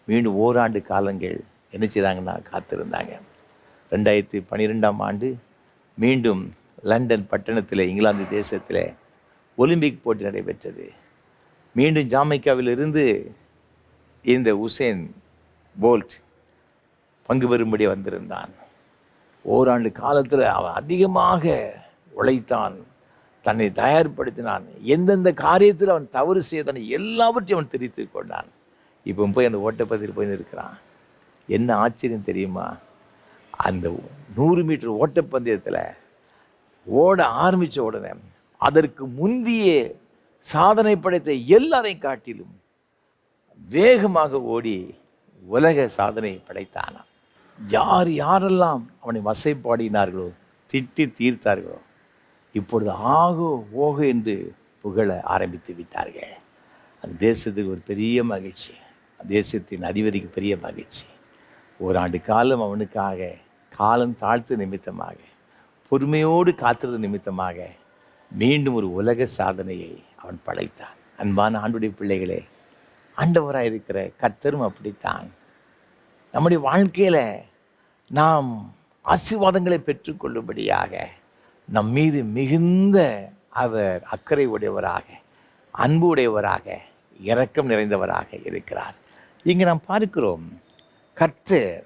மீண்டும் ஓராண்டு காலங்கள் என்ன செய்தாங்கன்னா காத்திருந்தாங்க. 2012ஆம் ஆண்டு மீண்டும் லண்டன் பட்டணத்தில், இங்கிலாந்து தேசத்தில் ஒலிம்பிக் போட்டி நடைபெற்றது. மீண்டும் ஜாமைக்காவிலிருந்து இந்த உசேன் போல்ட் பங்கு பெறும்படி வந்திருந்தான். ஓராண்டு காலத்தில் அவன் அதிகமாக உழைத்தான், தன்னை தயார்படுத்தினான், எந்தெந்த காரியத்தில் அவன் தவறு செய்தான் எல்லாவற்றையும் அவன் தெரிவித்து கொண்டான். இப்போ போய் அந்த ஓட்டப்பந்தயத்தில் போய் இருக்கிறான். என்ன ஆச்சரியம் தெரியுமா, அந்த 100 மீட்டர் ஓட்டப்பந்தயத்தில் ஓட ஆரம்பித்த உடனே அதற்கு முந்திய சாதனை படைத்த எல்லாரையும் காட்டிலும் வேகமாக ஓடி உலக சாதனை படைத்தானாம். யாரெல்லாம் அவனை வசைப்பாடினார்களோ, திட்டி தீர்த்தார்களோ, இப்பொழுது ஆகோ ஓகோ என்று புகழ ஆரம்பித்து விட்டார்கள். அந்த தேசத்துக்கு ஒரு பெரிய மகிழ்ச்சி. தேசத்தின் அதிபதிக்கு பெரிய மகிழ்ச்சி. ஓராண்டு காலம் அவனுக்காக காலம் தாழ்த்து நிமித்தமாக, பொறுமையோடு காத்திருந்த நிமித்தமாக மீண்டும் ஒரு உலக சாதனையை அவன் படைத்தான். அன்பான ஆண்டுடைய பிள்ளைகளே, ஆண்டவராக இருக்கிற கர்த்தரும் அப்படித்தான். நம்முடைய வாழ்க்கையில் நாம் ஆசீர்வாதங்களை பெற்றுக்கொள்ளும்படியாக நம் மீது மிகுந்த அவர் அக்கறை உடையவராக, அன்பு உடையவராக, இரக்கம் நிறைந்தவராக இருக்கிறார். இங்கே நாம் பார்க்கிறோம், கர்த்தர்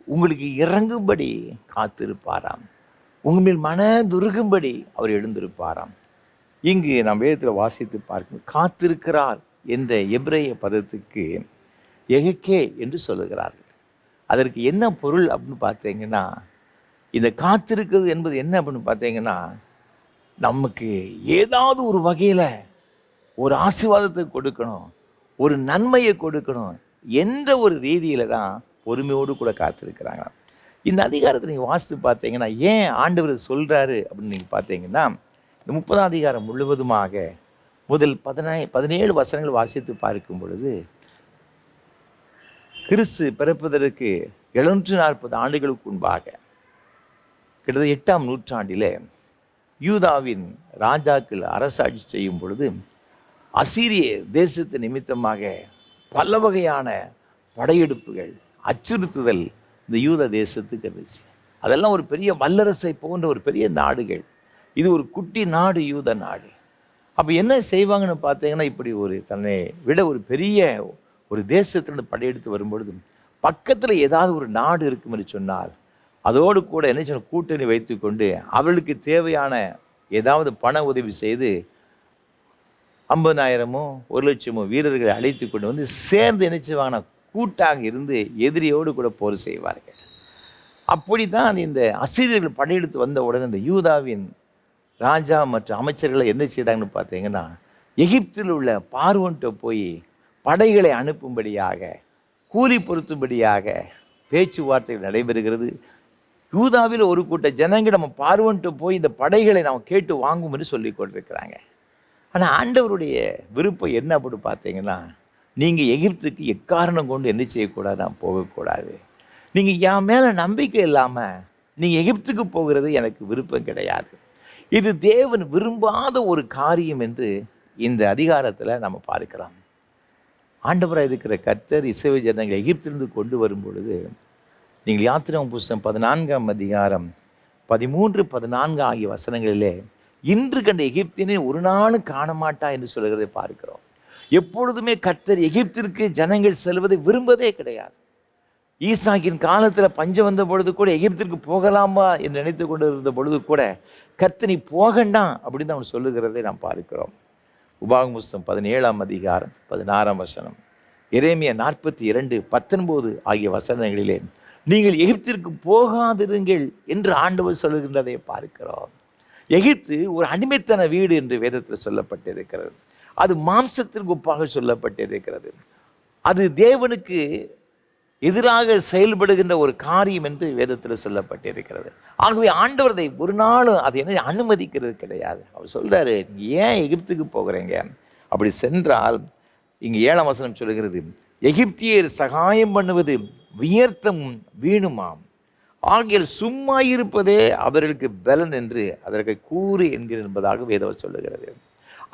உங்களுக்கு இறங்கும்படி காத்திருப்பாராம், உங்கள் மேல் மனதுருகும்படி அவர் எழுந்திருப்பாராம். இங்கு நாம் வேதத்தில் வாசித்து பார்க்கணும், காத்திருக்கிறார் என்ற எபிரேய பதத்துக்கு எகக்கே என்று சொல்லுகிறார்கள். அதற்கு என்ன பொருள் அப்படின்னு பார்த்தீங்கன்னா, இந்த காத்திருக்கிறது என்பது என்ன அப்படின்னு பார்த்தீங்கன்னா, நமக்கு ஏதாவது ஒரு வகையில் ஒரு ஆசீர்வாதத்தை கொடுக்கணும், ஒரு நன்மையை கொடுக்கணும் என்ற ஒரு ரீதியில் தான் பொறுமையோடு கூட காத்திருக்கிறாங்க. இந்த அதிகாரத்தை நீங்கள் வாசித்து பார்த்தீங்கன்னா, ஏன் ஆண்டவர் சொல்கிறாரு அப்படின்னு நீங்கள் பார்த்தீங்கன்னா, இந்த 30ஆம் அதிகாரம் முழுவதுமாக முதல் 17 வசனங்கள் வாசித்து பார்க்கும் பொழுது, கிறிஸ்து பிறப்பதற்கு 740 ஆண்டுகளுக்கு முன்பாக, கிட்டத்தட்ட 8ஆம் நூற்றாண்டிலே யூதாவின் ராஜாக்கள் அரசாட்சி செய்யும் பொழுது அசீரிய தேசத்து நிமித்தமாக பல வகையான படையெடுப்புகள், அச்சுறுத்துதல் இந்த யூத தேசத்துக்கு இருந்துச்சு. அதெல்லாம் ஒரு பெரிய வல்லரசை போன்ற ஒரு பெரிய நாடுகள். இது ஒரு குட்டி நாடு, யூத நாடு. அப்போ என்ன செய்வாங்கன்னு பார்த்தீங்கன்னா, இப்படி ஒரு தன்னை விட ஒரு பெரிய ஒரு தேசத்திலிருந்து படையெடுத்து வரும்பொழுது பக்கத்தில் ஏதாவது ஒரு நாடு இருக்கும் என்று சொன்னால் அதோடு கூட என்ன சொன்ன கூட்டணி வைத்து கொண்டு அவர்களுக்கு தேவையான ஏதாவது பண உதவி செய்து 50,000மோ 1,00,000மோ வீரர்களை அழைத்து கொண்டு வந்து சேர்ந்து என்ன செய்வாங்கன்னா கூட்டாக இருந்து எதிரியோடு கூட போர் செய்வார்கள். அப்படி தான் இந்த அசீரியர்கள் படையெடுத்து வந்த உடனே இந்த யூதாவின் ராஜா மற்றும் அமைச்சர்களை என்ன செய்தாங்கன்னு பார்த்தீங்கன்னா, எகிப்தில் உள்ள பார்வோன்ட்ட போய் படைகளை அனுப்பும்படியாக, கூலி பொருத்தும்படியாக பேச்சுவார்த்தைகள் நடைபெறுகிறது. யூதாவில் ஒரு கூட்ட ஜனங்கள் நம்ம பார்வோன்ட்டு போய் இந்த படைகளை நாம் கேட்டு வாங்கும் என்று சொல்லி கொண்டிருக்கிறாங்க. ஆனால் ஆண்டவருடைய விருப்பம் என்ன அப்படின்னு பார்த்தீங்கன்னா, நீங்கள் எகிப்துக்கு எக்காரணம் கொண்டு என்ன செய்யக்கூடாது, நான் போகக்கூடாது. நீங்கள் என் மேலே நம்பிக்கை இல்லாமல் நீங்கள் எகிப்துக்கு போகிறது எனக்கு விருப்பம் கிடையாது. இது தேவன் விரும்பாத ஒரு காரியம் என்று இந்த அதிகாரத்தில் நம்ம பார்க்கலாம். ஆண்டவராக இருக்கிற கர்த்தர் இஸ்ரவேல் ஜனங்களை எகிப்திலிருந்து கொண்டு வரும் பொழுது, நீங்கள் யாத்திராகமம் புஸ்தகம் 14ஆம் அதிகாரம் 13, 14 ஆகிய வசனங்களிலே இன்று கண்ட எகிப்தினை ஒரு நாளும் காண மாட்டா என்று சொல்கிறதை பார்க்கிறோம். எப்பொழுதுமே கர்த்தர் எகிப்திற்கு ஜனங்கள் செல்வதை விரும்பதே கிடையாது. ஈசாக்கின் காலத்தில் பஞ்சம் வந்த பொழுது கூட எகிப்திற்கு போகலாமா என்று நினைத்து கொண்டு இருந்த பொழுது கூட கர்த்தர் நீ போகண்டாம் அப்படின்னு அவன் சொல்லுகிறதை நாம் பார்க்கிறோம். உபாகமம் புஸ்தகம் 17ஆம் அதிகாரம் 16ஆம் வசனம், எரேமியா 42, 19 ஆகிய வசனங்களிலே நீங்கள் எகிப்திற்கு போகாதிருங்கள் என்று ஆண்டவர் சொல்லுகின்றதை பார்க்கிறோம். எகிப்து ஒரு அடிமைத்தன வீடு என்று வேதத்தில் சொல்லப்பட்டிருக்கிறது. அது மாம்சத்திற்கு ஒப்பாக சொல்லப்பட்டிருக்கிறது. அது தேவனுக்கு எதிராக செயல்படுகின்ற ஒரு காரியம் என்று வேதத்தில் சொல்லப்பட்டிருக்கிறது. ஆகவே ஆண்டவர் அதை ஒரு நாளும் அதை என்ன அனுமதிக்கிறது கிடையாது. அவர் சொல்கிறாரு, நீங்கள் ஏன் எகிப்துக்கு போகிறீங்க? அப்படி சென்றால் இங்கே 7ஆம் வசனம் சொல்லுகிறது, எகிப்தியர் சகாயம் பண்ணுவது வியர்த்தமும் வீணுமாம், ஆகிய சும்மா இருப்பதே அவர்களுக்கு பலன் என்று அதற்கு கூறு என்கிற என்பதாக வேதம் சொல்லுகிறது.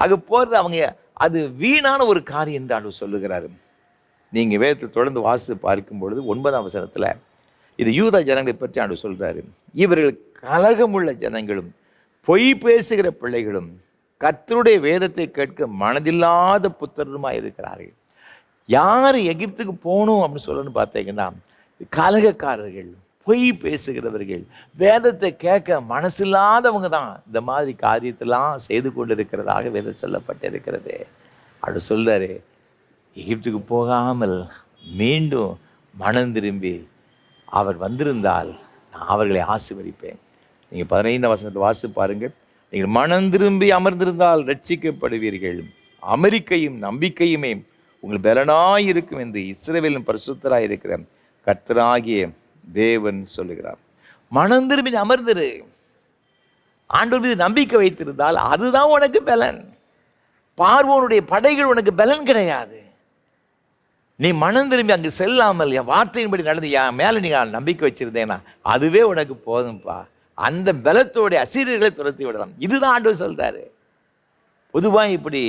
ஆக போகிறது அவங்க அது வீணான ஒரு காரியம் என்று ஆண்டவர் சொல்லுகிறாரு. நீங்கள் வேதத்தை தொடர்ந்து வாசித்து பார்க்கும் பொழுது 9ஆம் வசனத்தில் இது யூதா ஜனங்களை பற்றி ஆண்டவர் சொல்கிறாரு, இவர்கள் கலகமுள்ள ஜனங்களும் பொய் பேசுகிற பிள்ளைகளும் கர்த்தருடைய வேதத்தை கேட்க மனதில்லாத புத்திரருமாக இருக்கிறார்கள். யார் எகிப்துக்கு போகணும் அப்படின்னு சொல்லணும்னு பார்த்தீங்கன்னா, கலகக்காரர்கள், பொய் பேசுகிறவர்கள், வேதத்தை கேட்க மனசில்லாதவங்க தான் இந்த மாதிரி காரியத்தெல்லாம் செய்து கொண்டு இருக்கிறதாக வேதம் சொல்லப்பட்டிருக்கிறது. அப்படி சொல்றாரு, எகிப்துக்கு போகாமல் மீண்டும் மனம் திரும்பி அவர் வந்திருந்தால் நான் அவர்களை ஆசீர்வதிப்பேன். நீங்கள் 15ஆம் வசனத்தை வாசித்து பாருங்கள், நீங்கள் மனம் திரும்பி அமர்ந்திருந்தால் ரட்சிக்கப்படுவீர்கள், அமெரிக்கையும் நம்பிக்கையுமே உங்கள் பலனாயிருக்கும் என்று இஸ்ரவேலின் பரிசுத்தராக இருக்கிற கர்த்தராகிய தேவன் சொல்லுகிறார். மனம் திரும்பி அமர்ந்திரு, ஆண்டவர் மீது நம்பிக்கை வைத்திருந்தால் அதுதான் உனக்கு பலன். பார்வோனுடைய படைகள் உனக்கு பலன் கிடையாது. நீ மனம் திரும்பி அங்கு செல்லாமல் என் வார்த்தையின்படி நடந்து என் மேலே நீங்கள் நம்பிக்கை வச்சிருந்தேன்னா அதுவே உனக்கு போதும்ப்பா. அந்த பலத்தோடைய அசீரியர்களை துரத்தி விடலாம். இதுதான் ஆண்டவர் சொல்றாரு. பொதுவாக இப்படி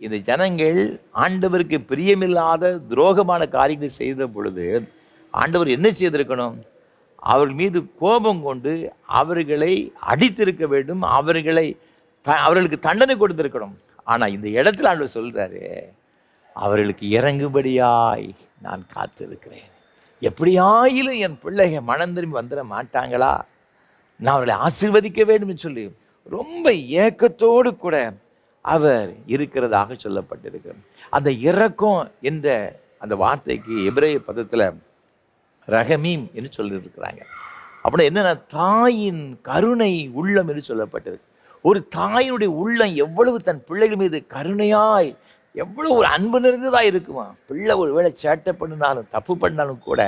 இந்த ஜனங்கள் ஆண்டவருக்கு பிரியமில்லாத துரோகமான காரியங்களை செய்த பொழுது ஆண்டவர் என்ன செய்திருக்கணும்? அவர்கள் மீது கோபம் கொண்டு அவர்களை அடித்திருக்க வேண்டும், அவர்களுக்கு தண்டனை கொடுத்திருக்கணும். ஆனால் இந்த இடத்துல ஆண்டவர் சொல்றாரு, அவர்களுக்கு இறங்கும்படியாய் நான் காத்திருக்கிறேன். எப்படியாயிலும் என் பிள்ளைங்க மனம் திரும்பி வந்துட மாட்டாங்களா, நான் அவர்களை ஆசீர்வதிக்க வேண்டும் சொல்லி ரொம்ப ஏக்கத்தோடு கூட அவர் இருக்கிறதாக சொல்லப்பட்டிருக்கிறார். அந்த இரக்கம் என்ற அந்த வார்த்தைக்கு எபிரேய பதத்தில் ரஹமீம் என்று சொல்லியிருக்கிறாங்க. அப்படின்னா என்னென்ன, தாயின் கருணை உள்ளம் என்று சொல்லப்பட்டிருக்கு. ஒரு தாயினுடைய உள்ளம் எவ்வளவு தன் பிள்ளைகள் மீது கருணையாய் எவ்வளோ ஒரு அன்பு நிறைந்ததாக இருக்குமா. பிள்ளை ஒரு வேளை சேட்டை பண்ணினாலும் தப்பு பண்ணாலும் கூட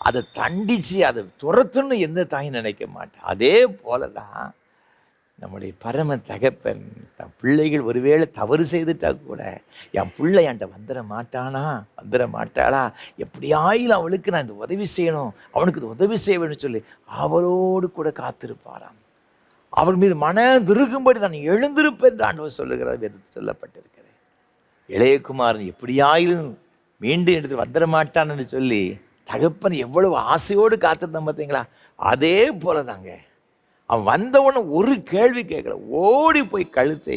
அதை தண்டித்து அதை துரத்துன்னு எந்த தாயும் நினைக்க மாட்டேன். அதே போல தான் நம்முடைய பரம தகப்பன் தன் பிள்ளைகள் ஒருவேளை தவறு செய்துட்டா கூட என் பிள்ளை என்கிட்ட வந்துட மாட்டாளா, எப்படியாயிலும் அவளுக்கு நான் இந்த உதவி செய்யணும், அவனுக்கு இந்த உதவி செய்ய வேணும்னு சொல்லி அவளோடு கூட காத்திருப்பாராம். அவள் மீது மனம் திருகும்படி நான் எழுந்திருப்பேன் என்று ஆண்டவர் சொல்லுகிறார், வேதத்தில் சொல்லப்பட்டிருக்கிறது. இளையகுமாரன் எப்படியாயிலும் மீண்டும் எடுத்து வந்துட மாட்டான்னு சொல்லி தகப்பன் எவ்வளவு ஆசையோடு காத்திருந்தான் பார்த்தீங்களா. அதே போல தாங்க அவன் வந்தவொடனே ஒரு கேள்வி கேட்கல, ஓடி போய் கழுத்தை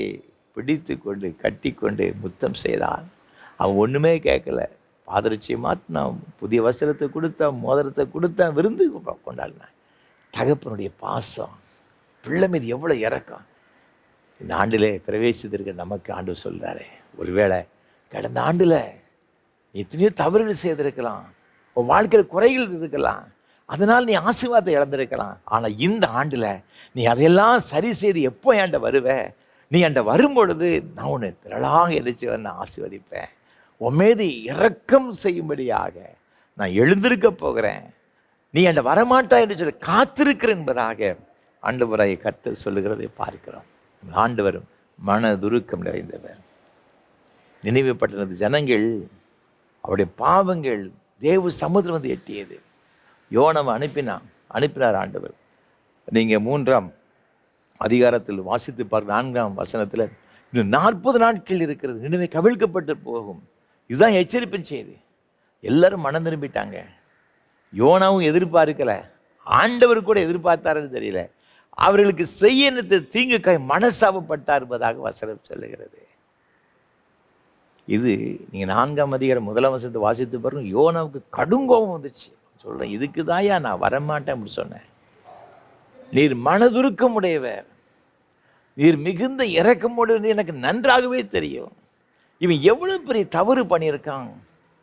பிடித்து கொண்டு கட்டி கொண்டு முத்தம் செய்தான். அவன் ஒன்றுமே கேட்கல, பாதரட்சியை மாற்றினான், புதிய வஸ்திரத்தை கொடுத்தான், மோதிரத்தை கொடுத்தான், விருந்து கொண்டாடினான். தகப்பனுடைய பாசம், பிள்ளை மீது எவ்வளோ இறக்கம். இந்த ஆண்டிலே பிரவேசித்திருக்க நமக்கு ஆண்டவர் சொல்கிறாரு, ஒருவேளை கடந்த ஆண்டில் எத்தனையோ தவறுகள் செய்திருக்கலாம், உன் வாழ்க்கையில் குறைகள் இருக்கலாம், அதனால் நீ ஆசீர்வாதத்தை இழந்திருக்கலாம். ஆனால் இந்த ஆண்டில் நீ அதையெல்லாம் சரி செய்து எப்போ என்கிட்ட வருவ, நீ என்கிட்ட வரும்பொழுது நான் உன்னை திரளாக எதிர்த்து வந்து ஆசீர்வதிப்பேன், உன் மீது இரக்கம் செய்யும்படியாக நான் எழுந்திருக்க போகிறேன், நீ என்கிட்ட வரமாட்டா என்று சொல்லி காத்திருக்கிறேன் என்பதாக ஆண்டவராய் கர்த்தர் சொல்லுகிறதை பார்க்கிறோம். ஆண்டவர் மனதுருக்கம் நிறைந்தவர். நினைவு பட்டணத்து ஜனங்கள் அவருடைய பாவங்கள் தேவ சமுத்திரம் வந்து எட்டியது. யோனாவை அனுப்பினார் ஆண்டவர். நீங்கள் 3ஆம் அதிகாரத்தில் வாசித்து பார்க்க 4ஆம் வசனத்தில் இன்னும் 40 நாட்கள் இருக்கிறது, நினைவை கவிழ்க்கப்பட்டு போகும். இதுதான் எச்சரிப்பின் செய்தி. எல்லாரும் மனம் திரும்பிட்டாங்க. யோனாவும் எதிர்பார்க்கலை, ஆண்டவர் கூட எதிர்பார்த்தாருன்னு தெரியல. அவர்களுக்கு செய்ய தீங்குக்காய் மனசாபப்பட்டார் என்பதாக வசனம் சொல்லுகிறது. இது நீங்கள் 4ஆம் அதிகாரம் 1ஆம் வசனத்தை வாசித்து பாருங்க. யோனாவுக்கு கடுங்கோபம் வந்துச்சு. சொல்கிறேன், இதுக்கு தாயா நான் வரமாட்டேன் அப்படி சொன்னேன். நீர் மனதுருக்கம் உடையவர், நீர் மிகுந்த இரக்கமுடையவர், எனக்கு நன்றாகவே தெரியும். இவன் எவ்வளோ பெரிய தவறு பண்ணியிருக்கான்,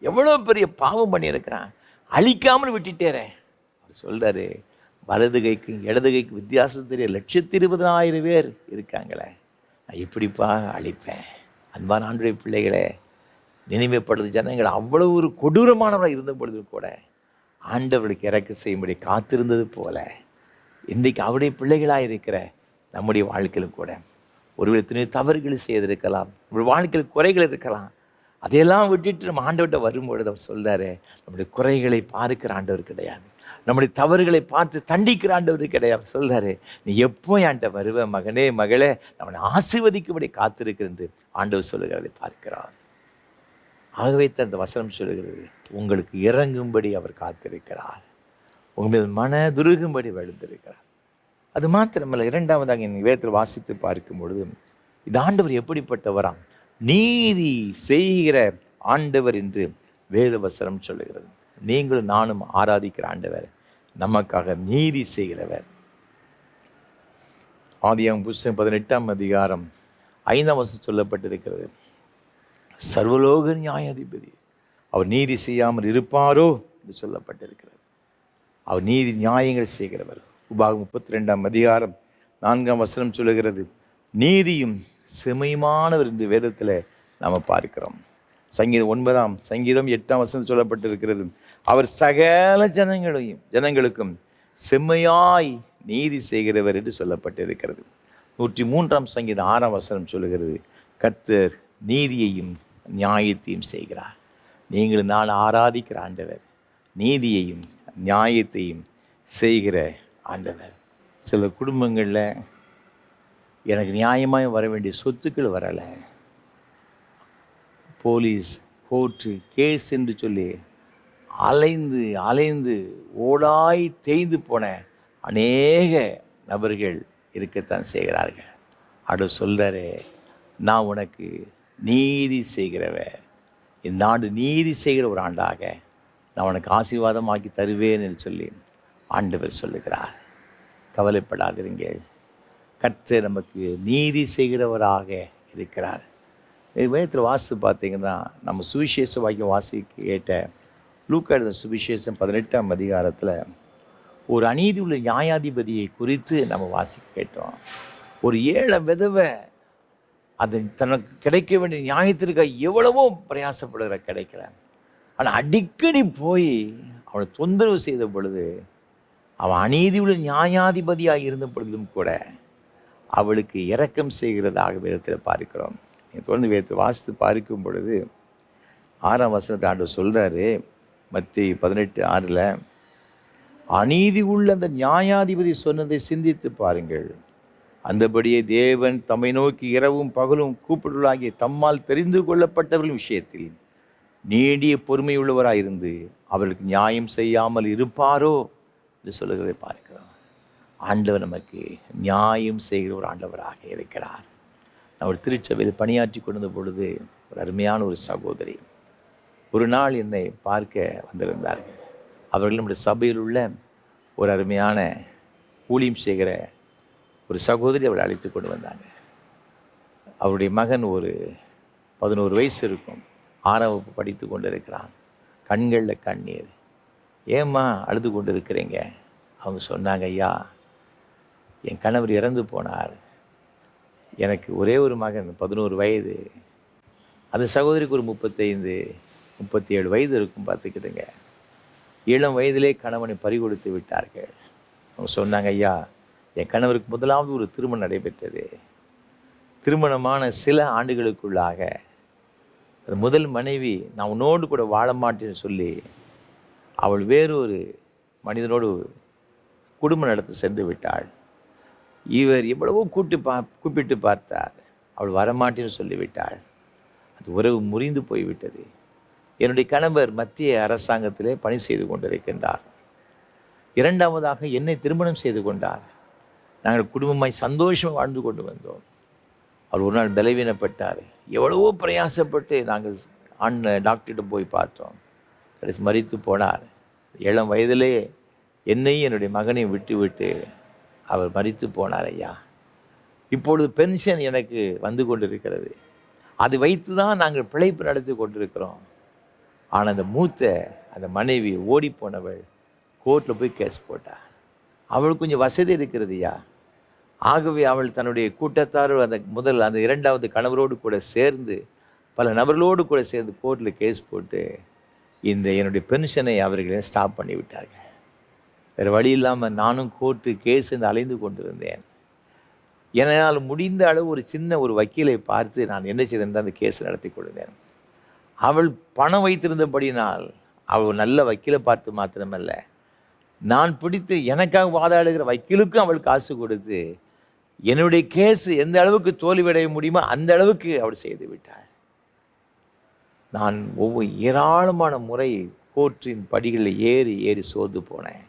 எவ்வளோ பெரிய பாவம் பண்ணியிருக்கிறான், அழிக்காமல் விட்டுட்டேறே. அவர் சொல்கிறாரு, வலது கைக்கு இடது கைக்கு வித்தியாசம் தெரிய 120,000 பேர் இருக்காங்களே, நான் எப்படிப்பா அழிப்பேன்? அன்பான ஆண்டவருடைய பிள்ளைகளே, நினைவுப்படுது ஜனங்கள் அவ்வளவு ஒரு கொடூரமானவராக இருந்த பொழுது கூட ஆண்டவர்களுக்கு இறக்க செய்யும்படி காத்திருந்தது போல இன்றைக்கு அவருடைய பிள்ளைகளாக இருக்கிற நம்முடைய வாழ்க்கையிலும் கூட ஒரு எத்தனையோ தவறுகளை செய்திருக்கலாம், நம்முடைய வாழ்க்கையில் குறைகள் இருக்கலாம். அதையெல்லாம் விட்டுட்டு நம்ம ஆண்டவர்கிட்ட வரும்பொழுது அவர் சொல்கிறாரு, நம்முடைய குறைகளை பார்க்கிற ஆண்டவர் கிடையாது, நம்முடைய தவறுகளை பார்த்து தண்டிக்கிற ஆண்டவர் கிடையாது. சொல்கிறாரு, நீ எப்போ என்கிட்ட வருவ மகனே மகளே, நம்மளை ஆசீர்வதிக்கும்படி காத்திருக்கிறது ஆண்டவர் சொல்லுகிறதை பார்க்கிறார். ஆகவே அந்த வசனம் சொல்லுகிறது, உங்களுக்கு இறங்கும்படி அவர் காத்திருக்கிறார், உங்கள் மனதுருகும்படி வழுந்திருக்கிறார். அது மாத்திரமல்ல, 2ஆவதாக என் வேதத்தில் வாசித்து பார்க்கும் பொழுது இது ஆண்டவர் எப்படிப்பட்டவராம், நீதி செய்கிற ஆண்டவர் என்று வேத வசனம் சொல்லுகிறது. நீங்களும் நானும் ஆராதிக்கிற ஆண்டவர் நமக்காக நீதி செய்கிறவர். ஆதியாகமம் புத்தகம் 18ஆம் அதிகாரம் 5ஆம் வசனம் சொல்லப்பட்டிருக்கிறது, சர்வலோக நியாயாதிபதி அவர் நீதி செய்யாமல் இருப்பாரோ என்று சொல்லப்பட்டிருக்கிறது. அவர் நீதி நியாயங்கள் செய்கிறவர். உபாகம் 32ஆம் அதிகாரம் 4ஆம் வசனம் சொல்லுகிறது, நீதியும் செமையுமானவர் என்று வேதத்தில் நாம் பார்க்கிறோம். சங்கீதம் 8ஆம் வசனம் சொல்லப்பட்டிருக்கிறது, அவர் சகல ஜனங்களுக்கும் செம்மையாய் நீதி செய்கிறவர் என்று சொல்லப்பட்டிருக்கிறது. 103ஆம் சங்கீதம் 6ஆம் வசனம் சொல்லுகிறது, கர்த்தர் நீதியையும் நியாயத்தையும் செய்கிறார். நீங்களும் நான் ஆராதிக்கிற ஆண்டவர், நீதியையும் நியாயத்தையும் செய்கிற ஆண்டவர். சில குடும்பங்களில் எனக்கு நியாயமாக வர வேண்டிய சொத்துக்கள் வரலை, போலீஸ், கோர்ட்டு, கேஸ் என்று சொல்லி அலைந்து அலைந்து ஓடாய் தேய்ந்து போன அநேக நபர்கள் இருக்கத்தான் செய்கிறார்கள். அடு சொல்கிறாரு, நான் உனக்கு நீதி செய்கிறவர், இந்த ஆண்டு நீதி செய்கிற ஒரு ஆண்டாக நான் உனக்கு ஆசீர்வாதமாக்கி தருவேன் என்று சொல்லி ஆண்டவர் சொல்லுகிறார். கவலைப்படாதிருங்கள், கர்த்தர் நமக்கு நீதி செய்கிறவராக இருக்கிறார். வேதத்தில் வாசித்து பார்த்தீங்கன்னா, நம்ம சுவிசேஷ வாக்கியம் வாசிக்க கேட்ட லூக்கா எழுதின சுவிசேஷம் 18ஆம் அதிகாரத்தில் ஒரு அநீதி உள்ள நியாயாதிபதியை குறித்து நம்ம வாசிக்க கேட்டோம். ஒரு ஏழை விதவை அது தனக்கு கிடைக்க வேண்டிய நியாயத்திற்காக எவ்வளவோ பிரயாசப்படுகிற கிடைக்கல. ஆனால் அடிக்கடி போய் அவனை தொந்தரவு செய்த பொழுது, அவன் அநீதி உள்ள நியாயாதிபதியாக இருந்த பொழுதும் கூட அவளுக்கு இரக்கம் செய்கிறதாக வேதத்தில் பார்க்கிறோம். தொடர்ந்து வேதத்தை வாசித்து பார்க்கும் பொழுது 6ஆம் வசனத்தை ஆண்டவர் சொல்கிறாரு, மத்தேயு 18:6, அநீதி உள்ள அந்த நியாயாதிபதி சொன்னதை சிந்தித்து பாருங்கள், அந்தபடியே தேவன் தம்மை நோக்கி இரவும் பகலும் கூப்பிடுவர்களாகிய தம்மால் தெரிந்து கொள்ளப்பட்டவர்கள் விஷயத்தில் நீடிய பொறுமையுள்ளவராயிருந்து அவர்களுக்கு நியாயம் செய்யாமல் இருப்பாரோ என்று சொல்லுகிறதை பார்க்கிறோம். ஆண்டவர் நமக்கு நியாயம் செய்கிற ஒரு ஆண்டவராக இருக்கிறார். நான் ஒரு திருச்சபையில் பணியாற்றி கொண்டிருந்த பொழுது ஒரு அருமையான ஒரு சகோதரி ஒரு நாள் என்னை பார்க்க வந்திருந்தார்கள். அவர்கள் நம்முடைய சபையில் உள்ள ஒரு அருமையான ஊழியம் செய்கிற ஒரு சகோதரி அவளை அழைத்து கொண்டு வந்தாங்க. அவருடைய மகன் ஒரு 11 வயசு இருக்கும், 6ஆம் வகுப்பு படித்து கொண்டு இருக்கிறான். கண்களில் கண்ணீர். ஏம்மா அழுது கொண்டு இருக்கிறீங்க? அவங்க சொன்னாங்க, ஐயா, என் கணவர் இறந்து போனார், எனக்கு ஒரே ஒரு மகன் 11 வயது, அந்த சகோதரிக்கு ஒரு 35-37 வயது இருக்கும் பார்த்துக்கிட்டுங்க. இளம் வயதிலே கணவனை பறிகொடுத்து விட்டார்கள். அவங்க சொன்னாங்க, ஐயா, என் கணவருக்கு முதலாவது ஒரு திருமணம் நடைபெற்றது. திருமணமான சில ஆண்டுகளுக்குள்ளாக அது முதல் மனைவி நான் உன்னோடு கூட வாழ மாட்டேன்னு சொல்லி அவள் வேறொரு மனிதனோடு குடும்பம் நடத்த சென்று விட்டாள். இவர் எவ்வளவோ கூப்பிட்டு பார்த்தார், அவள் வரமாட்டேன்னு சொல்லிவிட்டாள். அது உறவு முறிந்து போய்விட்டது. என்னுடைய கணவர் மத்திய அரசாங்கத்திலே பணி செய்து கொண்டிருக்கின்றார். 2ஆவதாக என்னை திருமணம் செய்து கொண்டார். நாங்கள் குடும்பமாய் சந்தோஷமாக வாழ்ந்து கொண்டு வந்தோம். அவர் ஒரு நாள் பலவீனப்பட்டார். எவ்வளவோ பிரயாசப்பட்டு நாங்கள் டாக்டர்கிட்ட போய் பார்த்தோம். கடைசி மரித்து போனார். இளம் வயதிலே என்னையும் என்னுடைய மகனையும் விட்டு விட்டு அவர் மரித்து போனார். ஐயா, இப்பொழுது பென்ஷன் எனக்கு வந்து கொண்டிருக்கிறது, அதை வைத்து தான் நாங்கள் பிழைப்பு நடத்தி கொண்டிருக்கிறோம். ஆனால் அந்த மனைவி ஓடிப்போனவள் கோர்ட்டில் போய் கேஸ் போட்டாள். அவளுக்கு கொஞ்சம் வசதி இருக்கிறதுயா. ஆகவே அவள் தன்னுடைய கூட்டத்தாரோடு அந்த 2ஆவது கணவரோடு கூட சேர்ந்து பல நபர்களோடு கூட சேர்ந்து கோர்ட்டில் கேஸ் போட்டு என்னுடைய பென்ஷனை அவர்களே ஸ்டாப் பண்ணி விட்டார்கள். வேறு வழி இல்லாமல் நானும் கோர்ட்டு கேஸ் என்று அலைந்து கொண்டிருந்தேன். என்னால் முடிந்த அளவு ஒரு சின்ன ஒரு வக்கீலை பார்த்து நான் என்ன செய்தேன் அந்த கேஸ் நடத்தி கொடுத்தேன். அவள் பணம் வைத்திருந்தபடினால் அவள் நல்ல வக்கீலை பார்த்து மாத்திரமல்ல, நான் பிடித்து எனக்காக வாதாடுகிற வக்கீலுக்கும் அவள் காசு கொடுத்து என்னுடைய கேஸ் எந்த அளவுக்கு தோல்வியடைய முடியுமோ அந்த அளவுக்கு அவள் செய்து விட்டாள். நான் ஏராளமான முறை கோர்ட்டின் படிகளில் ஏறி ஏறி சோர்ந்து போனேன்.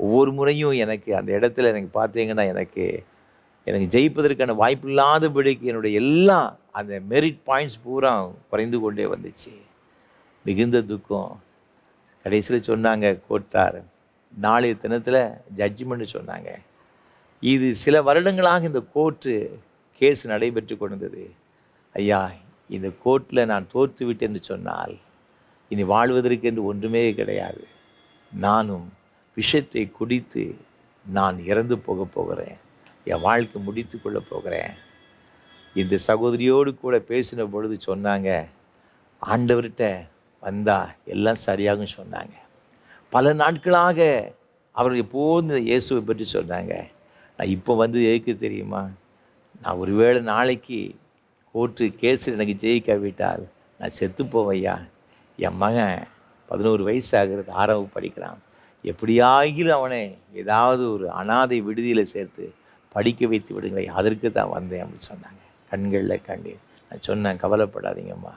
ஒவ்வொரு முறையும் எனக்கு அந்த இடத்துல எனக்கு பார்த்தீங்கன்னா எனக்கு ஜெயிப்பதற்கான வாய்ப்பு இல்லாதபடிக்கு என்னுடைய எல்லா அந்த மெரிட் பாயிண்ட்ஸ் பூரா குறைந்து கொண்டே வந்துச்சு. மிகுந்த துக்கம். கடைசியில் சொன்னாங்க கோர்ட்டார், நாளைய தினத்தில் ஜட்ஜ்மெண்ட் சொன்னாங்க. இது சில வருடங்களாக இந்த கோர்ட்டு கேஸ் நடைபெற்று கொண்டிருந்தது. ஐயா, இந்த கோர்ட்டில் நான் தோற்று விட்டேன்னு சொன்னால் இனி வாழ்வதற்கு என்று ஒன்றுமே கிடையாது. நானும் விஷத்தை குடித்து நான் இறந்து போகிறேன், என் வாழ்க்கை முடித்து கொள்ள போகிறேன். இந்த சகோதரியோடு கூட பேசின பொழுது சொன்னாங்க, ஆண்டவர்கிட்ட வந்தால் எல்லாம் சரியாகும் சொன்னாங்க. பல நாட்களாக அவர் எப்போது இயேசுவை பற்றி சொன்னாங்க. நான் இப்போ வந்து எதுக்கு தெரியுமா, நான் ஒருவேளை நாளைக்கு கோர்ட்டு கேஸில் எனக்கு ஜெயிக்காவிட்டால் நான் செத்து போவையா, என் மகன் 11 வயசு ஆகிறது, 6ஆம் வகுப்பு படிக்கிறான், எப்படியாகிலும் அவனை ஏதாவது ஒரு அனாதை விடுதியில் சேர்த்து படிக்க வைத்து விடுங்களேன், அதற்கு தான் வந்தேன் அப்படின்னு சொன்னாங்க. கண்களில் கண்ணீர். நான் சொன்னேன், கவலைப்படாதீங்கம்மா,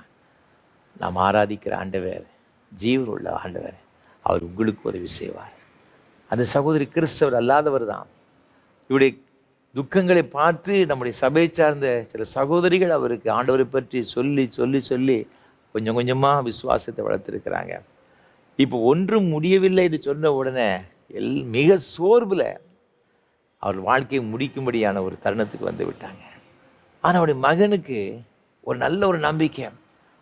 நாம் ஆராதிக்கிற ஆண்டவர் ஜீவன் உள்ள ஆண்டவர், அவர் உங்களுக்கு உதவி செய்வார். அந்த சகோதரி கிறிஸ்தவர் அல்லாதவர் தான். இவருடைய துக்கங்களை பார்த்து நம்முடைய சபையை சார்ந்த சில சகோதரிகள் அவருக்கு ஆண்டவரை பற்றி சொல்லி சொல்லி சொல்லி கொஞ்சம் கொஞ்சமாக விசுவாசத்தை வளர்த்துருக்கிறாங்க. இப்போ ஒன்றும் முடியவில்லை என்று சொன்ன உடனே மிக சோர்வில் அவர் வாழ்க்கையை முடிக்கும்படியான ஒரு தருணத்துக்கு வந்து விட்டாங்க. ஆனால் அவருடைய மகனுக்கு ஒரு நல்ல ஒரு நம்பிக்கை.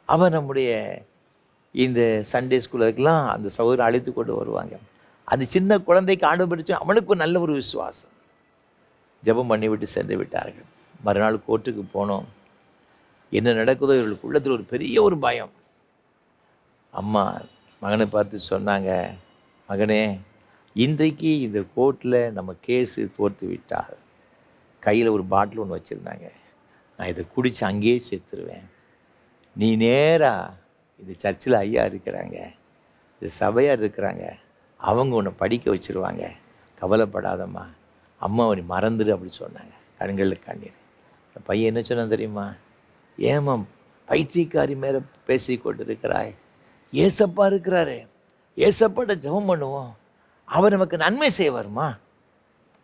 அவன் நம்முடைய இந்த சண்டே ஸ்கூலுக்கெல்லாம் அந்த சகோதரரை அழைத்து கொண்டு வருவாங்க. அந்த சின்ன குழந்தைக்கு ஆண்டவர் படித்து அவனுக்கு ஒரு நல்ல ஒரு விசுவாசம். ஜெபம் பண்ணிவிட்டு சென்று விட்டார்கள். மறுநாள் கோர்ட்டுக்கு போனோம். என்ன நடக்குதோ இவர்களுக்கு உள்ளத்தில் ஒரு பெரிய ஒரு பயம். அம்மா மகனை பார்த்து சொன்னாங்க, மகனே, இன்றைக்கு இந்த கோர்ட்டில் நம்ம கேஸு தோற்று விட்டால், கையில் ஒரு பாட்டில் ஒன்று வச்சுருந்தாங்க, நான் இதை குடித்து அங்கேயே செத்துருவேன். நீ நேராக இந்த சர்ச்சில் ஐயா இருக்கிறாங்க, இந்த சபையார் இருக்கிறாங்க, அவங்க உன்னை படிக்க வச்சுருவாங்க, கவலைப்படாதம்மா, அம்மா அவனை மறந்துடு அப்படி சொன்னாங்க. கண்களில் கண்ணீர். என் பையன் என்ன சொன்னான் தெரியுமா? ஏம்மா பைத்தியக்காரி மேலே பேசி கொண்டு இருக்கிறாய், ஏசப்பா இருக்கிறாரு, ஏசப்பாட்ட ஜெபம் பண்ணுவோம், அவர் நமக்கு நன்மை செய்வார்மா.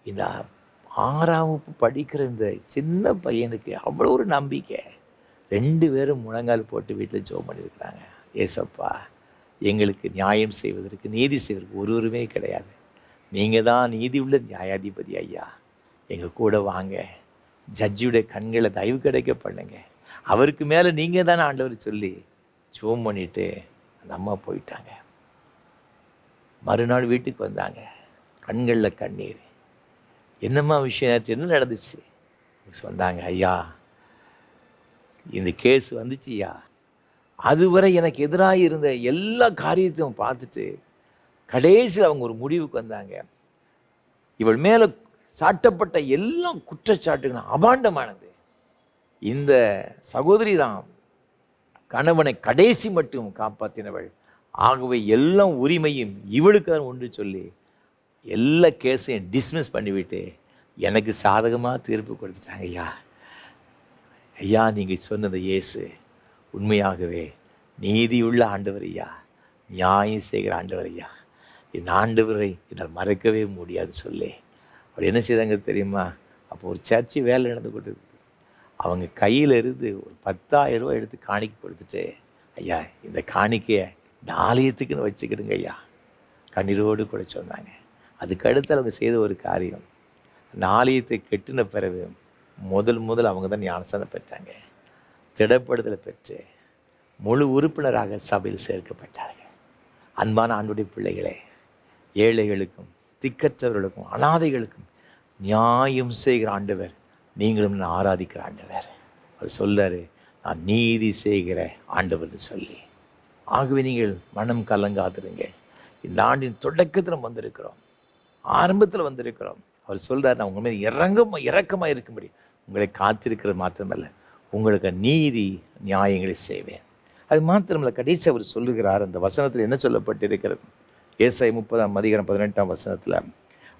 இந்த 6ஆம் வகுப்பு படிக்கிற இந்த சின்ன பையனுக்கு அவ்வளோ ஒரு நம்பிக்கை. 2 பேரும் முழங்கால் போட்டு வீட்டில் ஜெபம் பண்ணியிருக்கிறாங்க. ஏசப்பா, எங்களுக்கு நியாயம் செய்வதற்கு, நீதி செய்வதற்கு ஒருவருமே கிடையாது, நீங்கள் தான் நீதி உள்ள நியாயாதிபதி ஐயா, எங்கள் கூட வாங்க, ஜட்ஜியுடைய கண்களை தயவு கிடைக்க பண்ணுங்க, அவருக்கு மேலே நீங்கள் தானே ஆண்டவர் சொல்லி ஜெபம் பண்ணிவிட்டு அந்த அம்மா போயிட்டாங்க. மறுநாள் வீட்டுக்கு வந்தாங்க, கண்களில் கண்ணீர். என்னம்மா விஷயம் ஆச்சு, என்ன நடந்துச்சு சொன்னாங்க. ஐயா, இந்த கேஸ் வந்துச்சுயா, அதுவரை எனக்கு எதிராக இருந்த எல்லா காரியத்தையும் பார்த்துட்டு கடைசியில் அவங்க ஒரு முடிவுக்கு வந்தாங்க. இவள் மேலே சாட்டப்பட்ட எல்லா குற்றச்சாட்டுகளும் அபாண்டமானது. இந்த சகோதரி தான் கணவனை கடைசி மட்டும் காப்பாற்றினவள், ஆகவே எல்லா உரிமையும் இவளுக்கு தான் உண்டு சொல்லி எல்லா கேஸையும் டிஸ்மிஸ் பண்ணிவிட்டு எனக்கு சாதகமாக தீர்ப்பு கொடுத்துட்டாங்க. ஐயா, ஐயா, நீங்கள் சொன்னது இயேசு உண்மையாகவே நீதியுள்ள ஆண்டவர் ஐயா, நியாயம் செய்கிற ஆண்டவர் ஐயா, இந்த ஆண்டவரை என்னால் மறக்கவே முடியாது சொல்லி அவர் என்ன செய்தாங்க தெரியுமா? அப்போ ஒரு சர்ச்சு வேலை நடந்து கொண்டு அவங்க கையில் இருந்து ஒரு 10,000 ரூபா எடுத்து காணிக்கை கொடுத்துட்டு, ஐயா, இந்த காணிக்கையை இந்த ஆலயத்துக்குன்னு வச்சுக்கிடுங்க ஐயா, கண்ணீரோடு கூட சொன்னாங்க. அதுக்கடுத்து அவங்க செய்த ஒரு காரியம், அந்த ஆலயத்தை கெட்டின பிறகு முதல் அவங்க தான் ஞானஸ்தானம் பெற்றாங்க. திடப்படுதலை பெற்று முழு உறுப்பினராக சபையில் சேர்க்கப்பட்டார்கள். அன்பான ஆண்டுடைய பிள்ளைகளே, ஏழைகளுக்கும் திக்கற்றவர்களுக்கும் அனாதைகளுக்கும் நியாயம் செய்கிற ஆண்டவர், நீங்களும் நான் ஆராதிக்கிற ஆண்டவர். அவர் சொல்லார், நான் நீதி செய்கிற ஆண்டவர்னு சொல்லி. ஆகவே நீங்கள் மனம் கலங்காதிருங்க. இந்த ஆண்டின் தொடக்கத்தில் வந்திருக்கிறோம், ஆரம்பத்தில் வந்திருக்கிறோம். அவர் சொல்கிறார், நான் உங்கள் மேல் இரக்கமாக இருக்கும்படி உங்களை காத்திருக்கிறது மாத்திரமல்ல, உங்களுக்கு நீதி நியாயங்களை செய்வேன். அது மாத்திரமல்ல, கடைசி அவர் சொல்லுகிறார், அந்த வசனத்தில் என்ன சொல்லப்பட்டிருக்கிறது? ஏசாயா 30:18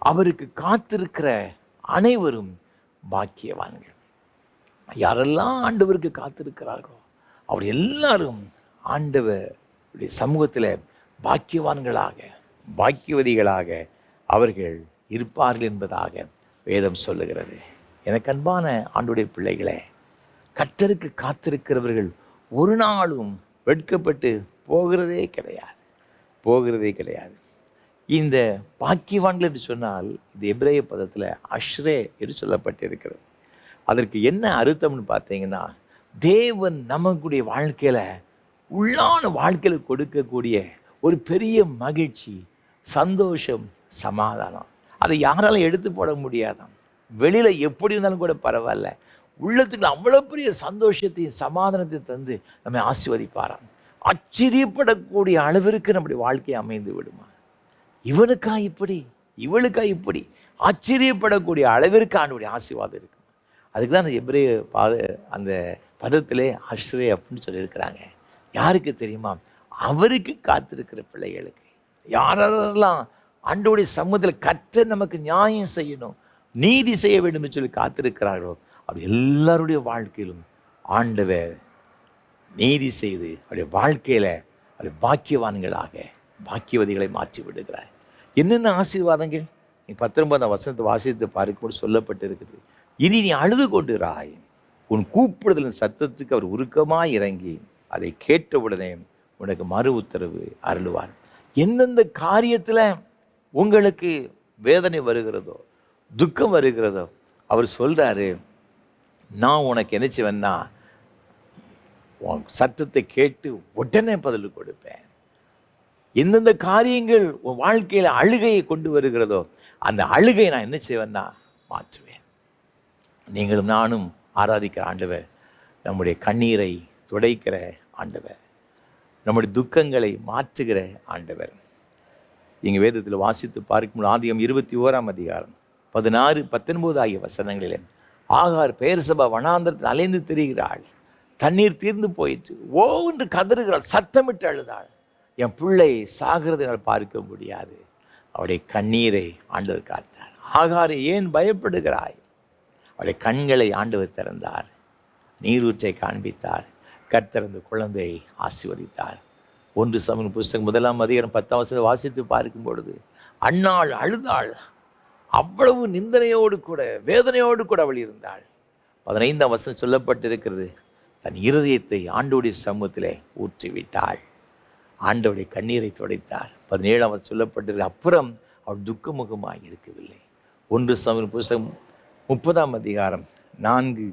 அவருக்கு காத்திருக்கிற அனைவரும் பாக்கியவான்கள். யாரெல்லாம் ஆண்டவருக்கு காத்திருக்கிறார்களோ அவர் எல்லாரும் ஆண்டவருடைய சமூகத்தில் பாக்கியவான்களாக, பாக்கியவதிகளாக அவர்கள் இருப்பார்கள் என்பதாக வேதம் சொல்லுகிறது. எனக்கு அன்பான ஆண்டவருடைய பிள்ளைகளே, கர்த்தருக்கு காத்திருக்கிறவர்கள் ஒரு நாளும் வெட்கப்பட்டு போகிறதே கிடையாது. இந்த பாக்கியவான்கள் என்று சொன்னால் இது எபிரேய பதத்தில் அஷ்ரே என்று சொல்லப்பட்டிருக்கிறது. அதற்கு என்ன அர்த்தம்னு பார்த்தீங்கன்னா, தேவன் நமக்குடைய வாழ்க்கையில் உள்ளான வாழ்க்கையில் கொடுக்கக்கூடிய ஒரு பெரிய மகிழ்ச்சி, சந்தோஷம், சமாதானம். அதை யாராலும் எடுத்து போட முடியாதாம். வெளியில் எப்படி இருந்தாலும் கூட பரவாயில்ல, உள்ளத்துக்கு அவ்வளோ பெரிய சந்தோஷத்தையும் சமாதானத்தையும் தந்து நம்மை ஆசீர்வதிப்பாராம். ஆச்சரியப்படக்கூடிய அளவிற்கு நம்முடைய வாழ்க்கையை அமைந்து விடுமா? இவனுக்கா இப்படி, இவளுக்கா இப்படி ஆச்சரியப்படக்கூடிய அளவிற்கு ஆண்டவருடைய ஆசீர்வாதம் இருக்கும். அதுக்கு தான் அந்த எபிரேய அந்த பதத்திலே அஷ்ரே அப்படின்னு சொல்லியிருக்கிறாங்க. யாருக்கு தெரியுமா? அவருக்கு காத்திருக்கிற பிள்ளைகளுக்கு, யாரெல்லாம் ஆண்டவருடைய சமூகத்தில் கற்று நமக்கு நியாயம் செய்யணும், நீதி செய்ய வேண்டும் என்று சொல்லி காத்திருக்கிறார்களோ, அப்படி எல்லாருடைய வாழ்க்கையிலும் ஆண்டவர் நீதி செய்து அவருடைய வாழ்க்கையில் அவருடைய பாக்கியவான்களாக பாக்கியவதிகளை மாற்றி விடுகிறார். என்னென்ன ஆசீர்வாதங்கள்? நீ 19ஆம் வசனத்தை வாசித்து பார்க்கும்போது சொல்லப்பட்டு இருக்குது. இனி நீ அழுது கொண்டிராய், உன் கூப்பிடுதலின் சத்தத்துக்கு அவர் உருக்கமாய் இறங்கி அதை கேட்டவுடனே உனக்கு மறு உத்தரவு அருளுவார். எந்தெந்த காரியத்தில் உங்களுக்கு வேதனை வருகிறதோ, துக்கம் வருகிறதோ, அவர் சொல்கிறாரு, நான் உனக்கு என்ன செய்வேன்னா உன் சத்தத்தை கேட்டு உடனே பதில் கொடுப்பேன். எந்தெந்த காரியங்கள் உன் வாழ்க்கையில் அழுகையை கொண்டு வருகிறதோ, அந்த அழுகையை நான் என்ன செய்வேன்னா மாற்றுவேன். நீங்களும் நானும் ஆராதிக்கிற ஆண்டவர் நம்முடைய கண்ணீரை துடைக்கிற ஆண்டவர், நம்முடைய துக்கங்களை மாற்றுகிற ஆண்டவர். இங்கே வேதத்தில் வாசித்து பார்க்கும்போது ஆதியாகமம் 21ஆம் அதிகாரம் 16, 19 ஆகிய வசனங்களிலே ஆகார் பெயர்சபா வனாந்தரத்தில் அலைந்து திரிகிறாள், தண்ணீர் தீர்ந்து போயிற்று, ஓவென்று கதறுகிறாள், சத்தமிட்டு அழுதாள். என் பிள்ளை சாகிறதுனால் பார்க்க முடியாது. அவருடைய கண்ணீரை ஆண்டவர் காத்தார். ஆகாரை ஏன் பயப்படுகிறாய்? அவருடைய கண்களை ஆண்டவர் திறந்தார், நீரூற்றை காண்பித்தார், கர்த்தர் குழந்தையை ஆசீர்வதித்தார். 1 சாமுவேல் புஸ்தகம் 1ஆம் அதிகாரம் 10ஆம் வசனத்தை வாசித்து பார்க்கும் பொழுது அன்னாள் அழுதாள், அவ்வளவு நிந்தனையோடு கூட வேதனையோடு கூட அவள் இருந்தாள். 15ஆம் வசனம் சொல்லப்பட்டிருக்கிறது, தன் இருதயத்தை ஆண்டவருடைய சமூகத்திலே ஊற்றிவிட்டாள், ஆண்டவருடைய கண்ணீரை துடைத்தார். 17ஆம் வசனம் சொல்லப்பட்டிருக்கு, அப்புறம் அவள் துக்கமுகமாக இருக்கவில்லை. 1 சாமுவேல் புஸ்தகம் 30ஆம் அதிகாரம் 4,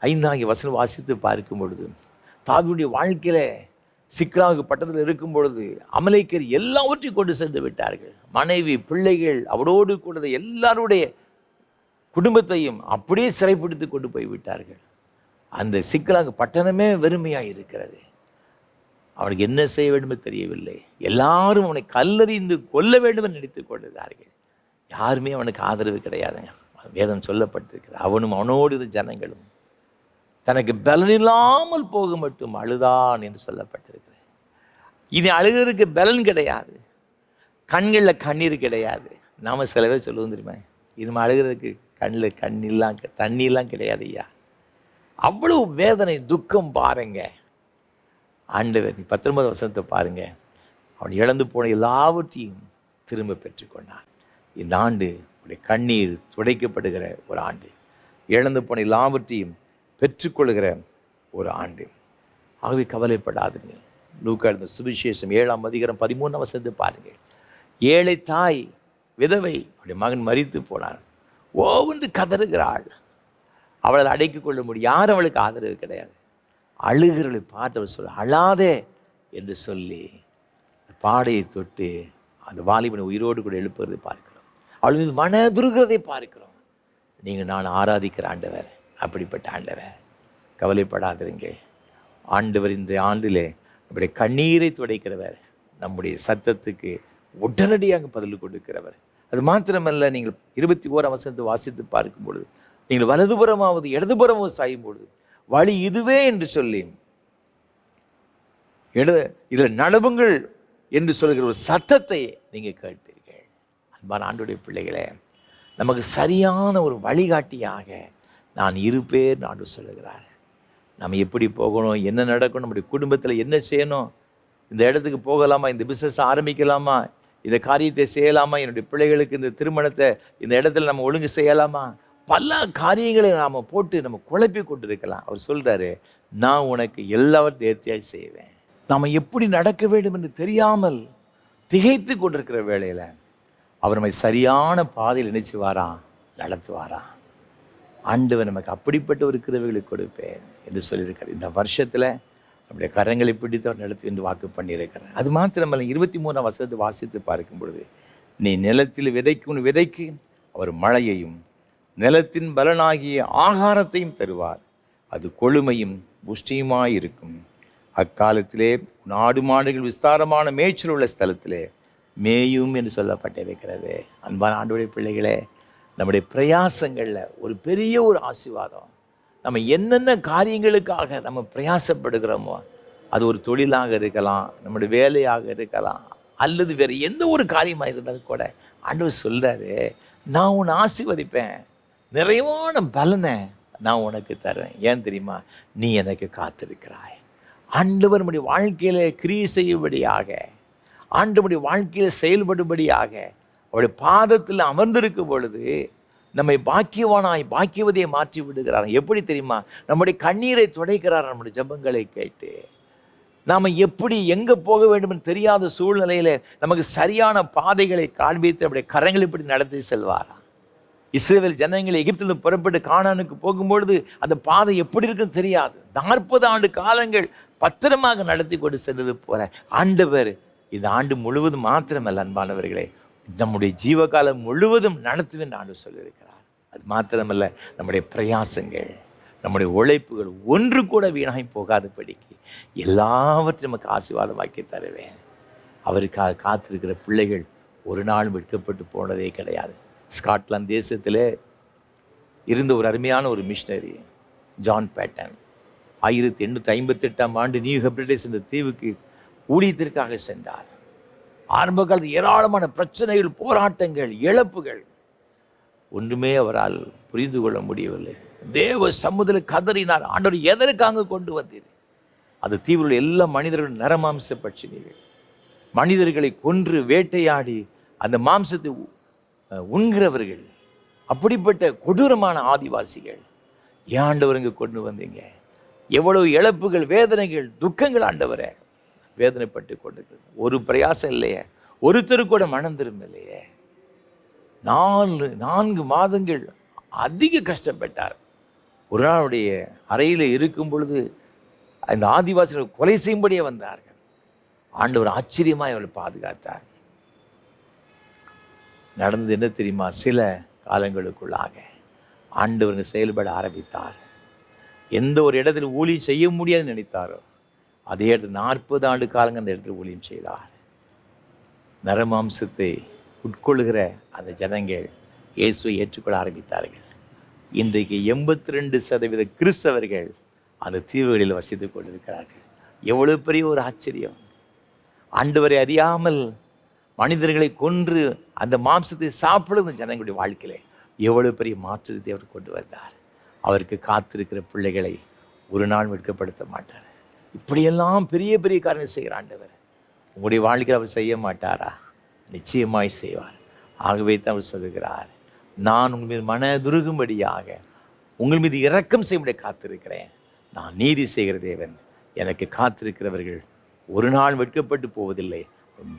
5 ஆகிய வசனம் வாசித்து பார்க்கும் பொழுது தாவீதுடைய வாழ்க்கையில் சிக்லாகு பட்டத்தில் இருக்கும் பொழுது அமலேக்கர் எல்லாவற்றையும் கொண்டு சென்று விட்டார்கள். மனைவி, பிள்ளைகள், அவரோடு கூட எல்லாருடைய குடும்பத்தையும் அப்படியே சிறைப்பிடித்து கொண்டு போய் விட்டார்கள். அந்த சிக்லாகு பட்டணமே வெறுமையாக இருக்கிறது. அவனுக்கு என்ன செய்ய வேண்டும் தெரியவில்லை. எல்லாரும் அவனை கல்லறிந்து கொல்ல வேண்டும் என்று நினைத்து கொண்டிருந்தார்கள். யாருமே அவனுக்கு ஆதரவு கிடையாதுங்க. வேதம் சொல்லப்பட்டிருக்கிறது, அவனும் அவனோடு இருந்த ஜனங்களும் தனக்கு பலனில்லாமல் போக மட்டும் அழுதான் என்று சொல்லப்பட்டிருக்கிறது. இனி அழுகிறதுக்கு பலன் கிடையாது, கண்களில் கண்ணீர் கிடையாது. நாம் சில பேர் சொல்லுவோம் தெரியுமா, இனிமே அழுகிறதுக்கு கண்ணில் தண்ணியெல்லாம் கிடையாது ஐயா. அவ்வளவு வேதனை, துக்கம் பாருங்க. ஆண்டவர் 19 வசனத்தை பாருங்க, அவன் இழந்து போன எல்லாவற்றையும் திரும்ப பெற்றுக்கொண்டான். இந்த ஆண்டு உடைய கண்ணீர் துடைக்கப்படுகிற ஒரு ஆண்டு, இழந்து போன எல்லாவற்றையும் பெற்றுக்கொள்கிற ஒரு ஆண்டு. ஆகவே கவலைப்படாதுங்க. லூக்கா எழுதின சுவிசேஷம் 7ஆம் அதிகாரம் 13ஆம் வசனத்தை பாருங்கள். ஏழை தாய் விதவை, அவருடைய மகன் மரித்து போனார், ஓவென்று கதறுகிறாள். அவளை அடக்கிக் கொள்ள முடியும், யாரும் அவளுக்கு ஆதரவு கிடையாது. அழுகிறவளை பார்த்து அவர் சொல்ல, அழாதே என்று சொல்லி பாடையை தொட்டு அந்த வாலிபனை உயிரோடு கூட எழுப்புறதை பார்க்கிறோம். அவள் மீது மனதுருகிறதை பார்க்கிறோம். நீங்கள் நான் ஆராதிக்கிற ஆண்டவர் அப்படிப்பட்ட ஆண்டவர். கவலைப்படாதீங்க. ஆண்டவர் இந்த ஆண்டிலே நம்முடைய கண்ணீரை துடைக்கிறவர், நம்முடைய சத்தத்துக்கு உடனடியாக பதில் கொடுக்கிறவர். அது மாத்திரமல்ல, நீங்கள் 21ஆம் வசனத்தை வாசித்து பார்க்கும் பொழுது, நீங்கள் வலதுபுறமாவது இடதுபுறமாவது சாயும் பொழுது வழி இதுவே என்று சொல்லி இதில் நடவுங்கள் என்று சொல்கிற ஒரு சத்தத்தை நீங்கள் கேட்பீர்கள். அன்பான ஆண்டவருடைய பிள்ளைகளே, நமக்கு சரியான ஒரு வழிகாட்டியாக நான் இருப்பேன் ஆண்டவர் சொல்லுகிறார். நம்ம எப்படி போகணும், என்ன நடக்கணும், நம்முடைய குடும்பத்தில் என்ன செய்யணும், இந்த இடத்துக்கு போகலாமா, இந்த பிஸ்னஸ் ஆரம்பிக்கலாமா, இந்த காரியத்தை செய்யலாமா, என்னுடைய பிள்ளைகளுக்கு இந்த திருமணத்தை இந்த இடத்துல நம்ம ஒழுங்கு செய்யலாமா, பல காரியங்களை நாம் போட்டு நம்ம குழப்பி கொண்டு இருக்கலாம். அவர் சொல்கிறாரு, நான் உனக்கு எல்லாவற்றையும் நேர்த்தியாக செய்வேன். நாம் எப்படி நடக்க வேண்டும் என்று தெரியாமல் திகைத்து கொண்டிருக்கிற வேளையில் அவர் நம்மை சரியான பாதையில் நினைச்சுவாராம், நடத்துவாராம். ஆண்டவர் நமக்கு அப்படிப்பட்ட ஒரு கிருபைகளை கொடுப்பேன் என்று சொல்லியிருக்கார். இந்த வருஷத்தில் நம்முடைய கரங்களை பிடித்து அவர் நடத்தி என்று வாக்கு பண்ணியிருக்கிறார். அது மாத்திரமல்ல, 23ஆம் வசனத்தை வாசித்து பார்க்கும் பொழுது, நீ நிலத்தில் விதைக்கும் விதைக்கு அவர் மழையையும் நிலத்தின் பலனாகிய ஆகாரத்தையும் தருவார், அது கொழுமையும் புஷ்டியுமாயிருக்கும். அக்காலத்திலே நாடு மாடுகள் விஸ்தாரமான மேய்ச்சல் உள்ள ஸ்தலத்திலே மேயும் என்று சொல்லப்பட்டிருக்கிறது. அன்பான ஆண்டவருடைய பிள்ளைகளே, நம்முடைய பிரயாசங்களில் ஒரு பெரிய ஒரு ஆசீர்வாதம். நம்ம என்னென்ன காரியங்களுக்காக நம்ம பிரயாசப்படுகிறோமோ அது ஒரு தொழிலாக இருக்கலாம், நம்முடைய வேலையாக இருக்கலாம், அல்லது வேறு எந்த ஒரு காரியமாக இருந்தாலும் கூட ஆண்டவர் சொல்கிறாரு, நான் உன்னை ஆசீர்வதிப்பேன், நிறைவான பலனை நான் உனக்கு தருவேன். ஏன் தெரியுமா? நீ எனக்கு காத்திருக்கிறாய். ஆண்டவர் நம்முடைய வாழ்க்கையில் கிரியை செய்யும்படியாக, ஆண்டவருடைய வாழ்க்கையில் செயல்படும்படியாக அவருடைய பாதத்தில் அமர்ந்திருக்கும் பொழுது நம்மை பாக்கியவானாய் பாக்கியவதியை மாற்றி விடுகிறார். எப்படி தெரியுமா? நம்முடைய கண்ணீரை துடைக்கிறார். நம்முடைய ஜெபங்களை கேட்டு நாம் எப்படி எங்கே போக வேண்டும் என்று தெரியாத சூழ்நிலையில் நமக்கு சரியான பாதைகளை காண்பித்து நம்முடைய கரங்களை இப்படி நடத்தி செல்வாராம். இஸ்ரவேல் ஜனங்களை எகிப்திலிருந்து புறப்பட்டு கானானுக்கு போகும்பொழுது அந்த பாதை எப்படி இருக்குன்னு தெரியாது. 40 ஆண்டு காலங்கள் பத்திரமாக நடத்தி கொண்டு சென்றது போல ஆண்டவர் இந்த ஆண்டு முழுவதும் மாத்திரமல்ல அன்பானவர்களே, நம்முடைய ஜீவகாலம் முழுவதும் நடத்துவேன் ஆண்டு சொல்லியிருக்கிறார். அது மாத்திரமல்ல, நம்முடைய பிரயாசங்கள், நம்முடைய உழைப்புகள் ஒன்று கூட வீணாகி போகாதபடிக்கு எல்லாவற்றையும் நமக்கு ஆசீர்வாதமாக்கி தருவேன். அவருக்காக காத்திருக்கிற பிள்ளைகள் ஒரு நாள் விற்கப்பட்டு போனதே கிடையாது. ஸ்காட்லாந்து தேசத்தில் இருந்த ஒரு அருமையான ஒரு மிஷினரி ஜான் பேட்டன் 1858ஆம் ஆண்டு நியூ ஹெப்ரிடைஸ் என்ற தீவுக்கு ஊழியத்திற்காக சென்றார். ஆரம்ப காலத்தில் ஏராளமான பிரச்சனைகள், போராட்டங்கள், இழப்புகள், ஒன்றுமே அவரால் புரிந்து கொள்ள முடியவில்லை. தேவ சமுதிரம் கதறினார், ஆண்டவர் எதற்காக கொண்டு வந்தீர்? அந்த தீவில் எல்லா மனிதர்களும் நரமாம்ச பட்சினிகள், மனிதர்களை கொன்று வேட்டையாடி அந்த மாம்சத்தை உண்கிறவர்கள், அப்படிப்பட்ட கொடூரமான ஆதிவாசிகள். ஏன் ஆண்டவர் இங்கே கொண்டு வந்தீங்க? எவ்வளவு இழப்புகள், வேதனைகள், துக்கங்கள் ஆண்டவரை வேதனைப்பட்டு கொண்டிருக்கு. ஒரு பிரயாசம் இல்லையே, ஒருத்தர் கூட மனம் திரும்ப இல்லையே. 4 மாதங்கள் அதிக கஷ்டப்பட்டார். ஒரு நாளுடைய அறையில் இருக்கும் பொழுது அந்த ஆதிவாசிகள் கொலை செய்யும்படியே வந்தார்கள். ஆண்டவர் ஆச்சரியமாக அவளை பாதுகாத்தார். நடந்தது என்ன தெரியுமா? சில காலங்களுக்குள்ளாக ஆண்டவர் செயல்பட ஆரம்பித்தார். எந்த ஒரு இடத்துல ஊழியம் செய்ய முடியாதுன்னு நினைத்தாரோ அதே இடத்துல 40 ஆண்டு காலங்கள் அந்த இடத்துல ஊழியம் செய்தார். நரமாம்சத்தை உட்கொள்கிற அந்த ஜனங்கள் இயேசுவை ஏற்றுக்கொள்ள ஆரம்பித்தார்கள். இன்றைக்கு 82% கிறிஸ்தவர்கள் அந்த தீவுகளில் வசித்து கொண்டிருக்கிறார்கள். எவ்வளவு பெரிய ஒரு ஆச்சரியம்! ஆண்டவரை அறியாமல் மனிதர்களை கொன்று அந்த மாம்சத்தை சாப்பிடுற ஜனங்களுடைய வாழ்க்கையிலே எவ்வளவு பெரிய மாற்றத்தை அவர் கொண்டு வந்தார். அவருக்கு காத்திருக்கிற பிள்ளைகளை ஒரு நாள் வெட்கப்படுத்த மாட்டார். இப்படியெல்லாம் பெரிய பெரிய காரணம் செய்கிற ஆண்டவர் உங்களுடைய வாழ்க்கையில் அவர் செய்ய மாட்டாரா? நிச்சயமாய் செய்வார். ஆகவே தான் அவர் சொல்லுகிறார், நான் உங்கள் மீது மனதுருகும்படியாக உங்கள் மீது இரக்கம் செய்யும்படி காத்திருக்கிறேன். நான் நீதி செய்கிற தேவன். எனக்கு காத்திருக்கிறவர்கள் ஒரு நாள் வெட்கப்பட்டு போவதில்லை,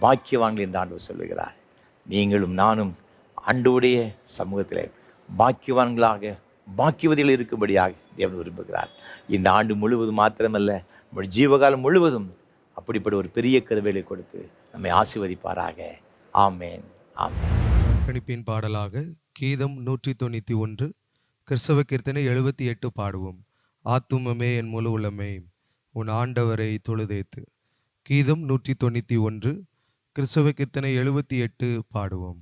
பாக்கியவான்கள் என்று ஆண்டவர் சொல்லுகிறார். நீங்களும் நானும் ஆண்டவருடைய சமூகத்தில் பாக்கியவான்களாக, பாக்கியவதிகள் இருக்கும்படியாக தேவன் விரும்புகிறார். இந்த ஆண்டு முழுவதும் மாத்திரமல்ல, நம்முடைய ஜீவகாலம் முழுவதும் அப்படிப்பட்ட ஒரு பெரிய கருவேலை கொடுத்து நம்மை ஆசீர்வதிப்பாராக. ஆமேன், ஆமேன். அர்ப்பணிப்பின் பாடலாக கீதம் 191, கிறிஸ்தவ கீர்த்தனை 78 பாடுவோம். ஆத்துமமே என் முழு உள்ளமே உன் ஆண்டவரை தொழுதேத்து. கீதம் 191, கிறிஸ்தவ கீர்த்தனை 78 பாடுவோம்.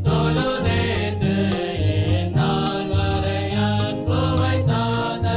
தொழுதேத்து என் நாள் வரை அன்பு வைத்தாத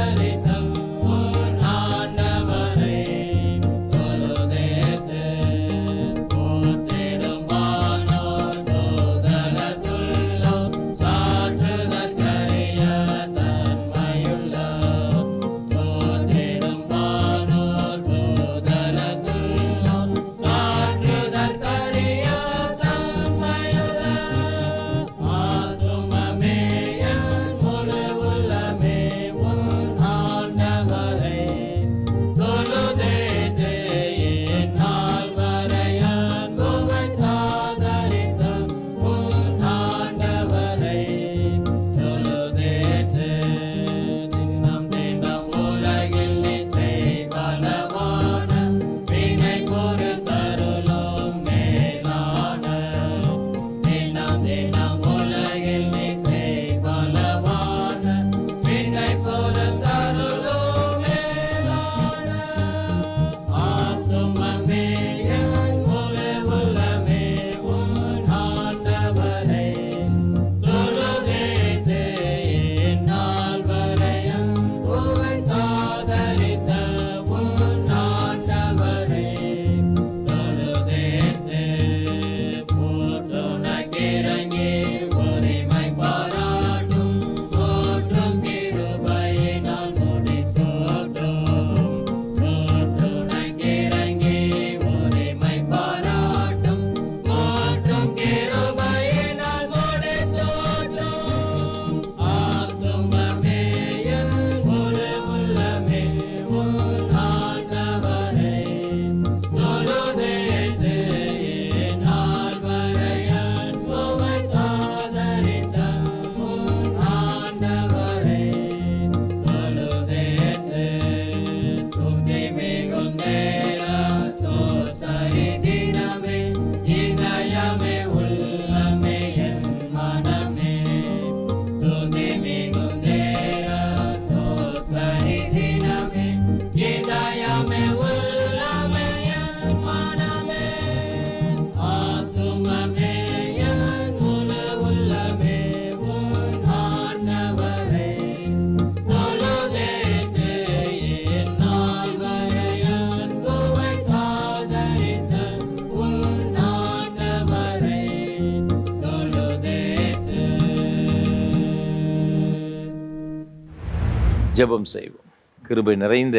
ஜெபம் செய்வோம். கிருபை நிறைந்த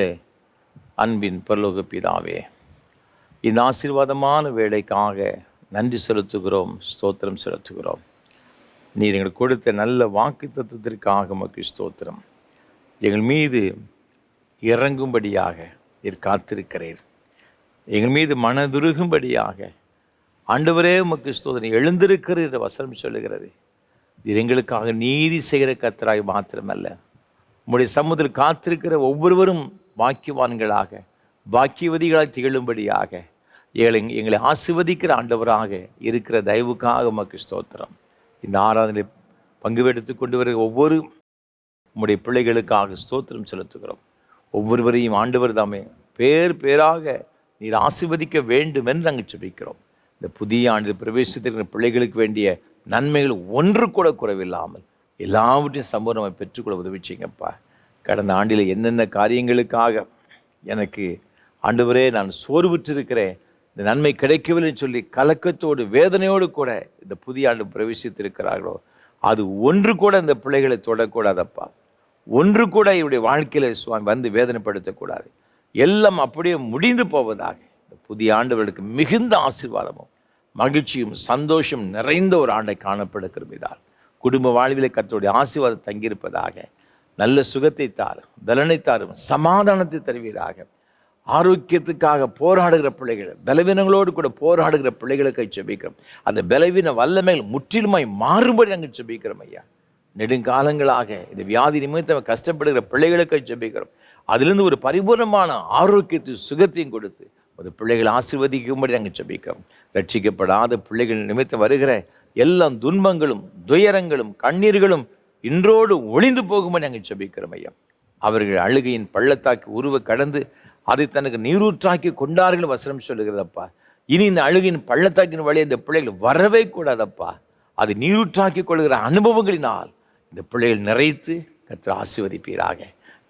அன்பின் பரலோக பிதாவே, இந்த ஆசீர்வாதமான வேலைக்காக நன்றி செலுத்துகிறோம், ஸ்தோத்திரம் செலுத்துகிறோம். நீர் எங்களுக்கு கொடுத்த நல்ல வாக்கு தத்துவத்திற்காக உமக்கு ஸ்தோத்திரம். எங்கள் மீது இறங்கும்படியாக நீர் காத்திருக்கிறீர். எங்கள் மீது மனதுருகும்படியாக ஆண்டவரே உமக்கு ஸ்தோத்திரம் எழுந்திருக்கிறீர் வசனம் சொல்லுகிறது. இது எங்களுக்காக நீதி செய்கிற கர்த்தராய் மாத்திரமல்ல, உம்முடைய சமூகத்தில் காத்திருக்கிற ஒவ்வொருவரும் பாக்கியவான்களாக பாக்கியவதிகளாய் திகழும்படியாக எங்களை ஆசீர்வதிக்கிற ஆண்டவராக இருக்கிற தயவுக்காக உமக்கு ஸ்தோத்திரம். இந்த ஆராதனை பங்கு எடுத்து கொண்டு வருகிற ஒவ்வொரு உம்முடைய பிள்ளைகளுக்காக ஸ்தோத்திரம் செலுத்துகிறோம். ஒவ்வொருவரையும் ஆண்டவர் தாமே பேராக நீர் ஆசீர்வதிக்க வேண்டும் என்று நாங்கள் ஜெபிக்கிறோம். இந்த புதிய ஆண்டு பிரவேசித்திருக்கிற பிள்ளைகளுக்கு வேண்டிய நன்மைகள் ஒன்று கூட குறைவில்லாமல் எல்லாவற்றையும் சம்பூர்ணமாக பெற்றுக்கொள்ள உதவி செய்யுங்கப்பா. கடந்த ஆண்டில் என்னென்ன காரியங்களுக்காக எனக்கு ஆண்டவரே நான் சோர்வுற்றிருக்கிறேன், இந்த நன்மை கிடைக்கவில்லைன்னு சொல்லி கலக்கத்தோடு வேதனையோடு கூட இந்த புதிய ஆண்டு பிரவேசித்திருக்கிறார்களோ, அது ஒன்று கூட இந்த பிள்ளைகளை தொடக்கூடாதப்பா. ஒன்று கூட இவருடைய வாழ்க்கையில் சுவாமி வந்து வேதனைப்படுத்தக்கூடாது. எல்லாம் அப்படியே முடிந்து போவதாக இந்த புதிய ஆண்டவர்களுக்கு மிகுந்த ஆசீர்வாதமும் மகிழ்ச்சியும் சந்தோஷம் நிறைந்த ஒரு ஆண்டை காணப்படுகிறதால் குடும்ப வாழ்வில் கர்த்தருடைய ஆசீர்வாதம் தங்கியிருப்பதாக. நல்ல சுகத்தை தாரும், பலனை தாரும், சமாதானத்தை தருவீராக. ஆரோக்கியத்துக்காக போராடுகிற பிள்ளைகள், பலவீனங்களோடு கூட போராடுகிற பிள்ளைகளுக்கு ஜெபிக்கிறோம். அந்த பலவீன வல்லமைகள் முற்றிலுமாய் மாறும்படி நாங்கள் ஜெபிக்கிறோம் ஐயா. நெடுங்காலங்களாக இந்த வியாதி நிமித்தம் கஷ்டப்படுகிற பிள்ளைகளுக்கு ஜெபிக்கிறோம். அதிலிருந்து ஒரு பரிபூர்ணமான ஆரோக்கியத்தையும் சுகத்தையும் கொடுத்து அந்த பிள்ளைகளை ஆசீர்வதிக்கும்படி நாங்கள் ஜெபிக்கிறோம். ரட்சிக்கப்படாத பிள்ளைகள் நிமித்தம் வருகிற எல்லா துன்பங்களும் துயரங்களும் கண்ணீர்களும் இன்றோடு ஒளிந்து போகும்படி நாங்கள் ஜெபிக்கிறோம் ஐயா. அவர்கள் அழுகையின் பள்ளத்தாக்கி உருவ கடந்து அதை தனக்கு நீரூற்றாக்கி கொண்டார்கள் வசனம் சொல்லுகிறதப்பா. இனி இந்த அழுகையின் பள்ளத்தாக்கின் வழியை இந்த பிள்ளைகள் வரவே கூடாதப்பா. அது நீரூற்றாக்கி கொள்கிற அனுபவங்களினால் இந்த பிள்ளைகள் நிறைத்து கர்த்தர் ஆசீர்வதிப்பீராக.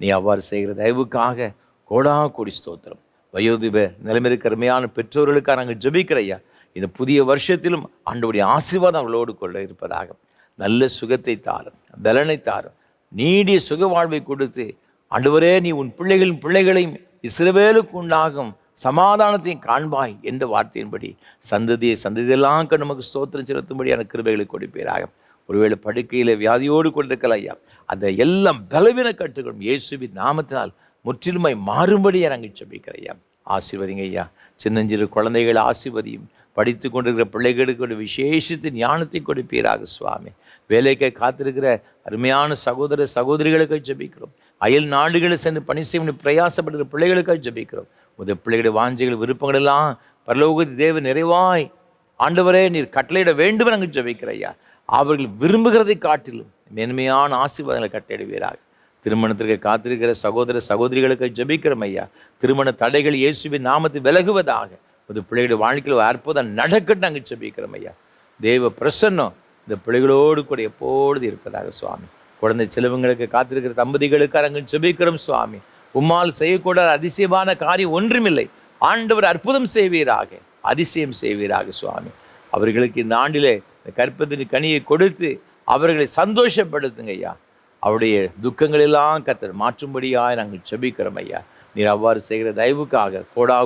நீ அவ்வாறு செய்கிற தயவுக்காக கோடி ஸ்தோத்திரம். வயோதிப நிலைமைக்கு அருமையான பெற்றோர்களுக்காக நாங்கள் ஜெபிக்கிற ஐயா. இந்த புதிய வருஷத்திலும் ஆண்டவருடைய ஆசீர்வாதம் அவர்களோடு கொள்ள இருப்பதாக. நல்ல சுகத்தை தாரும், பலனை தாரும், நீடிய சுக வாழ்வை கொடுத்து ஆண்டவரே நீ உன் பிள்ளைகளையும் இஸ்ரவேலுக்கு உண்டாகும் சமாதானத்தையும் காண்பாய் என்ற வார்த்தையின்படி சந்ததியெல்லாம் நமக்கு ஸ்தோத்திரம் செலுத்தும்படியான கிருபைகளை கொடுப்பீராக. ஒருவேளை படுக்கையில் வியாதியோடு கொண்டிருக்கலாம் ஐயா, அந்த எல்லாம் பலவீன கட்டுகளும் இயேசுவின் நாமத்தினால் முற்றிலுமாய் மாறும்படியாக நாங்கள் ஜெபிக்கிற ஐயா. ஆசீர்வதிங்க ஐயா. சின்னஞ்சிறு குழந்தைகளை ஆசீர்வதியும். படித்து கொண்டிருக்கிற பிள்ளைகளுக்கு ஒரு விசேஷத்தின் ஞானத்தை கொடுப்பீராக சுவாமி. வேலைக்கு காத்திருக்கிற அருமையான சகோதர சகோதரிகளுக்கு ஜெபிக்கிறோம். அயல் நாடுகளில் சென்று பணி செய்யும் பிரயாசப்படுகிற பிள்ளைகளுக்காக ஜெபிக்கிறோம். பிள்ளைகளுடைய வாஞ்சைகள் விருப்பங்கள் எல்லாம் பரலோக தேவ நிறைவாய் ஆண்டவரே நீர் கட்டளையிட வேண்டும் நாங்கள் ஜெபிக்கிற ஐயா. அவர்கள் விரும்புகிறதை காட்டிலும் மேன்மையான ஆசீர்வாதங்களை கட்டளையிடுவீராக. திருமணத்திற்கு காத்திருக்கிற சகோதர சகோதரிகளுக்கு ஜெபிக்கிறோம் ஐயா. திருமண தடைகள் இயேசுவின் நாமத்தை விலகுவதாக. பிள்ளைகளுடைய வாழ்க்கையில் அற்புதம் நடக்கட்டு நாங்கள் ஜெபிக்கிறோம் ஐயா. தேவ பிரசன்னம் இந்த பிள்ளைகளோடு கூட எப்பொழுது இருப்பதாக சுவாமி. குழந்தை செல்வங்களுக்கு காத்திருக்கிற தம்பதிகளுக்கு நாங்கள் ஜெபிக்கிறோம் சுவாமி. உம்மால் செய்யக்கூடாத அதிசயமான காரியம் ஒன்றுமில்லை. ஆண்டவர் அற்புதம் செய்வீராக, அதிசயம் செய்வீராக சுவாமி. அவர்களுக்கு இந்த ஆண்டிலே இந்த கற்பத்தின் கனியை கொடுத்து அவர்களை சந்தோஷப்படுத்துங்க ஐயா. அவருடைய துக்கங்களெல்லாம் கர்த்தர் மாற்றும்படியாக நாங்கள் ஜெபிக்கிறோம் ஐயா. நீர் அவ்வாறு செய்கிற தயவுக்காக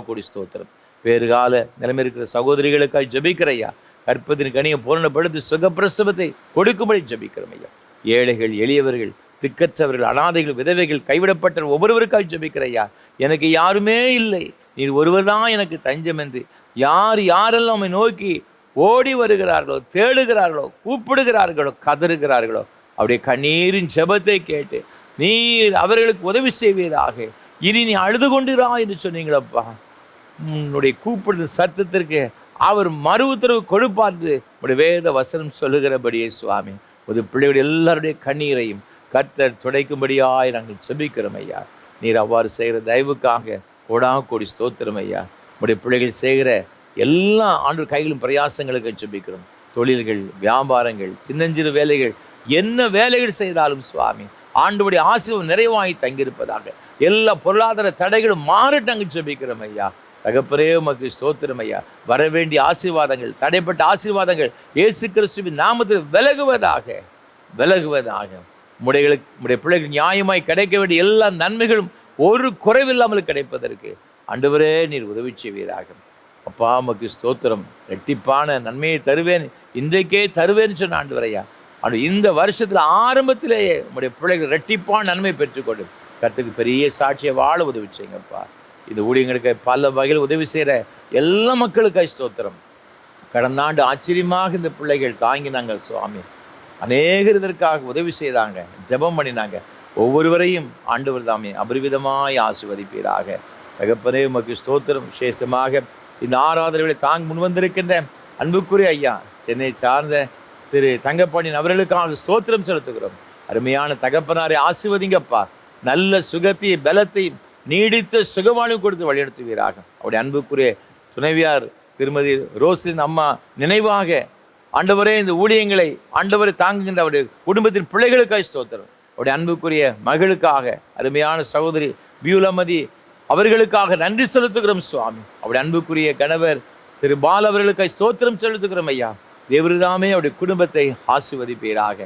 கோடி ஸ்தோத்திரம். வேறு கால நிலைமை இருக்கிற சகோதரிகளுக்காக ஜெபிக்கிற ஐயா. கற்பத்தின் கனியை பூரணப்படுத்தி சுகப்பிரசவத்தை கொடுக்கும்படி ஜெபிக்கிறோம் ஐயா. ஏழைகள், எளியவர்கள், திக்கற்றவர்கள், அனாதைகள், விதவைகள், கைவிடப்பட்ட ஒவ்வொருவருக்காக ஜெபிக்கிற ஐயா. எனக்கு யாருமே இல்லை, நீர் ஒருவர் தான் எனக்கு தஞ்சம் என்று யாரெல்லாம் நம்மை நோக்கி ஓடி வருகிறார்களோ, தேடுகிறார்களோ, கூப்பிடுகிறார்களோ, கதறுகிறார்களோ, அவருடைய கண்ணீரின் ஜெபத்தை கேட்டு நீர் அவர்களுக்கு உதவி செய்வீராக. இனி நீ அழுது கொண்டிரா என்று சொன்னீங்களப்பா. உன்னுடைய கூப்பிடுற சத்தத்திற்கு அவர் மறு உத்தரவு கொடுப்பார்ந்து உடைய வேத வசனம் சொல்லுகிறபடியே சுவாமி. ஒரு பிள்ளைகளுடைய எல்லாருடைய கண்ணீரையும் கர்த்தர் துடைக்கும்படியாய் நாங்கள் ஜெபிக்கிறோம் ஐயா. நீர் அவ்வாறு செய்கிற தயவுக்காக கோடி ஸ்தோத்திரம் ஐயா. உடைய பிள்ளைகள் செய்கிற எல்லா ஆண்டு கைகளும் பிரயாசங்களுக்கு ஜெபிக்கிறோம். தொழில்கள், வியாபாரங்கள், சின்னஞ்சிறு வேலைகள், என்ன வேலைகள் செய்தாலும் சுவாமி ஆண்டவருடைய ஆசீர்வாதம் நிறைவாகி தங்கியிருப்பதாக. எல்லா பொருளாதார தடைகளும் மாறட்டாங்க ஜெபிக்கிறோம் ஐயா. தகப்பரே உமக்கு ஸ்தோத்திரம் ஐயா. வரவேண்டிய ஆசீர்வாதங்கள், தடைப்பட்ட ஆசீர்வாதங்கள் இயேசு கிறிஸ்துவின் நாமத்தில் விலகுவதாக. உம்முடைய பிள்ளைகள் நியாயமாய் கிடைக்க வேண்டிய எல்லா நன்மைகளும் ஒரு குறைவில்லாமல் கிடைப்பதற்கு ஆண்டவரே நீர் உதவி செய்வீராக. அப்பா உமக்கு ஸ்தோத்திரம். ரெட்டிப்பான நன்மையை தருவேன், இன்றைக்கே தருவேன்னு சொன்ன ஆண்டவரையா, இந்த வருஷத்தில் ஆரம்பத்திலேயே உங்களுடைய பிள்ளைகள் ரெட்டிப்பான நன்மை பெற்றுக்கொண்டு கர்த்தருக்கு பெரிய சாட்சியை வாழ உதவி செய்யுங்கப்பா. இந்த ஊழியங்களுக்கு பல வகையில் உதவி செய்கிற எல்லா மக்களுக்காக ஸ்தோத்திரம். கடந்த ஆண்டு ஆச்சரியமாக இந்த பிள்ளைகள் தாங்கினாங்க சுவாமி. அநேகர் இதற்காக உதவி செய்தாங்க, ஜெபம் பண்ணினாங்க. ஒவ்வொருவரையும் ஆண்டவர் தாமே அபரிவிதமாய் ஆசீர்வதிப்பீராக. தகப்பனே உமக்கு ஸ்தோத்திரம். விசேஷமாக இந்த ஆராதனைகளை தாங்க முன்வந்திருக்கின்ற அன்புக்குரிய ஐயா, சென்னை சார்ந்த திரு தங்கப்பாண்டியன் அவர்களுக்காக ஸ்தோத்திரம் செலுத்துகிறோம். அருமையான தகப்பனாரை ஆசீர்வதிங்கப்பா. நல்ல சுகத்தையும் பலத்தையும் நீடித்த சுகவாழ்வு கொடுத்து வழிநடத்துவீராக. அவருடைய அன்புக்குரிய துணைவியார் திருமதி ரோஸ்லின் அம்மா நினைவாக ஆண்டவரே இந்த ஊழியங்களை ஆண்டவரை தாங்குகின்ற அவருடைய குடும்பத்தின் பிள்ளைகளுக்காக ஸ்தோத்திரம். அவருடைய அன்புக்குரிய மகளுக்காக அருமையான சகோதரி பியூலமதி அவர்களுக்காக நன்றி செலுத்துகிறோம் சுவாமி. அவருடைய அன்புக்குரிய கணவர் திரு பால் அவர்களுக்காக ஸ்தோத்திரம் செலுத்துகிறோம் ஐயா. தேவருதாமே அவருடைய குடும்பத்தை ஆசீர்வதிப்பீராக.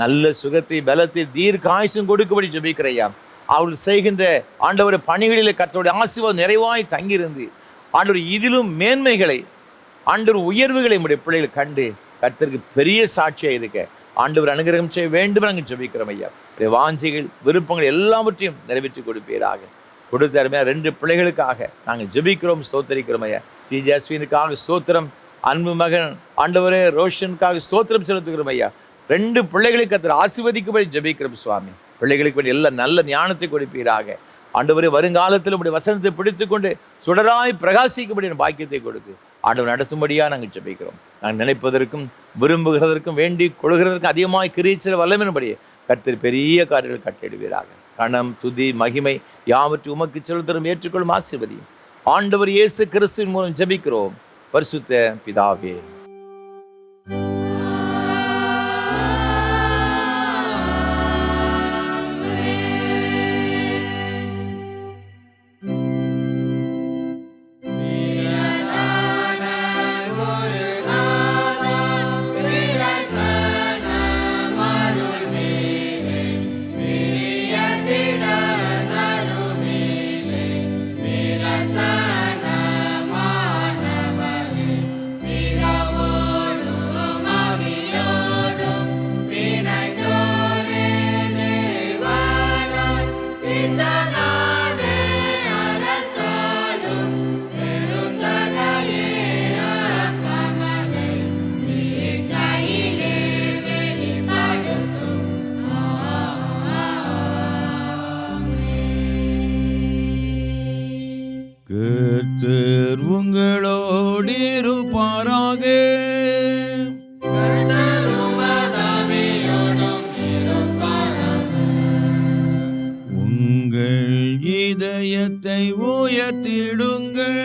நல்ல சுகத்தை பலத்தை தீர்க்காயுசும் கொடுக்கும்படி ஜெபிக்கிற ஐயா. அவர்கள் செய்கின்ற ஆண்டவருடைய பணிகளில் கர்த்தருடைய ஆசீர்வாதம் நிறைவாய் தங்கியிருந்து ஆண்டவர் இதிலும் மேன்மைகளை ஆண்டவர் உயர்வுகளை நம்முடைய பிள்ளைகள் கண்டு கர்த்தருக்கு பெரிய சாட்சியாக இருக்க ஆண்டவர் அனுகிரகம் செய்ய வேண்டும் நாங்கள் ஜெபிக்கிறோம் ஐயா. வாஞ்சிகள் விருப்பங்கள் எல்லாவற்றையும் நிறைவேற்றி கொடுப்பீராக. கொடுத்த அருமையாக 2 பிள்ளைகளுக்காக நாங்கள் ஜெபிக்கிறோம், ஸ்தோத்தரிக்கிறோம் ஐயா. ஜஸ்வினுக்காக ஸ்தோத்திரம். அன்பு மகன் ஆண்டவரே ரோஷனுக்காக ஸ்தோத்திரம் செலுத்துகிறோம் ஐயா. 2 பிள்ளைகளை கர்த்தர் ஆசீர்வதிக்கும்படி ஜெபிக்கிறோம் சுவாமி. பிள்ளைகளுக்கு வேண்டிய எல்லா நல்ல ஞானத்தை கொடுப்பீராக. ஆண்டவரே வருங்காலத்தில் உடைய வசனத்தை பிடித்துக்கொண்டு சுடராய் பிரகாசிக்கும்படி பாக்கியத்தை கொடுத்து ஆண்டவர் நடத்தும்படியாக நாங்கள் ஜெபிக்கிறோம். நாங்கள் நினைப்பதற்கும் விரும்புகிறதற்கும் வேண்டி கொள்கிறதற்கும் அதிகமாக கிரீச்சல் வல்லமையின்படியே கர்த்தர் பெரிய காரியங்கள் கட்டளிடுவீராக. கணம் துதி மகிமை யாவற்றை உமக்கு செலுத்தரும் ஏற்றுக்கொள்ளும் ஆசீர்வதியும் ஆண்டவர் இயேசு கிறிஸ்துவின் மூலம் ஜெபிக்கிறோம் பரிசுத்த பிதாவே. கர்த்தர் உங்களோடு இருப்பாராக. உங்கள் இதயத்தை உயர்த்திடுங்கள்.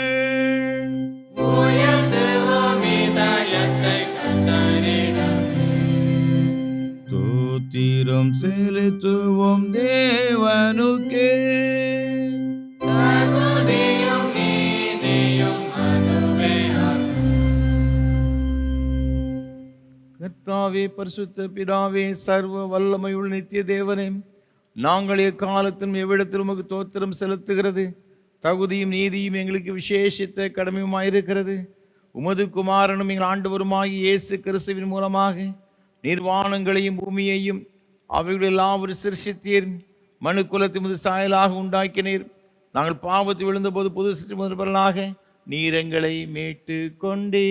ஸ்தோத்திரம் செலுத்துவோம் தேவனுக்கே. கர்த்தாவே பரிசுத்த பிதாவே சர்வ வல்லமையுள்ள நித்திய தேவனே, நாங்கள் எக்காலத்திலும் எவ்விடத்திலும் உமக்கு தோத்திரம் செலுத்துகிறது தகுதியும் நீதியும் எங்களுக்கு விசேஷித்த கடமையுமாயிருக்கிறது. உமது குமாரனும் எங்கள் ஆண்டவருமாகி இயேசு கிறிஸ்துவின் மூலமாக நிர்வாணங்களையும் பூமியையும் அவைகள் எல்லாவரும் சிருஷ்டித்தீர். மனு குலத்தை முது சாயலாக உண்டாக்கினீர். நாங்கள் பாவத்தில் விழுந்தபோது புது சிருஷ்டி முதல்வர்களாக நீர் எங்களை மீட்டு கொண்டே.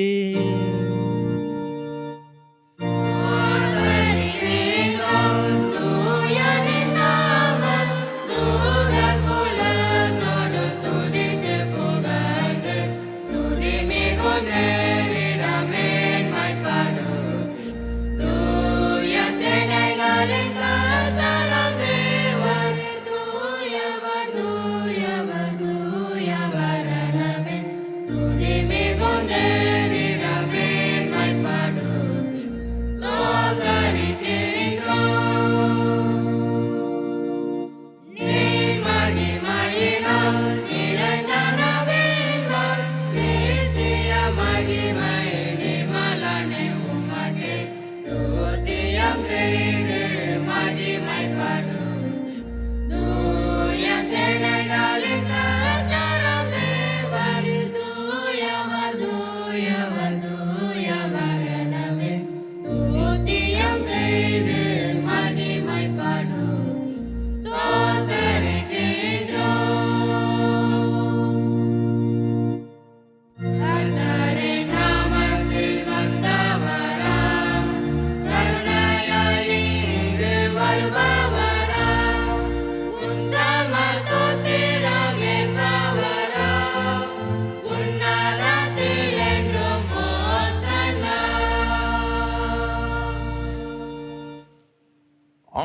மகிமை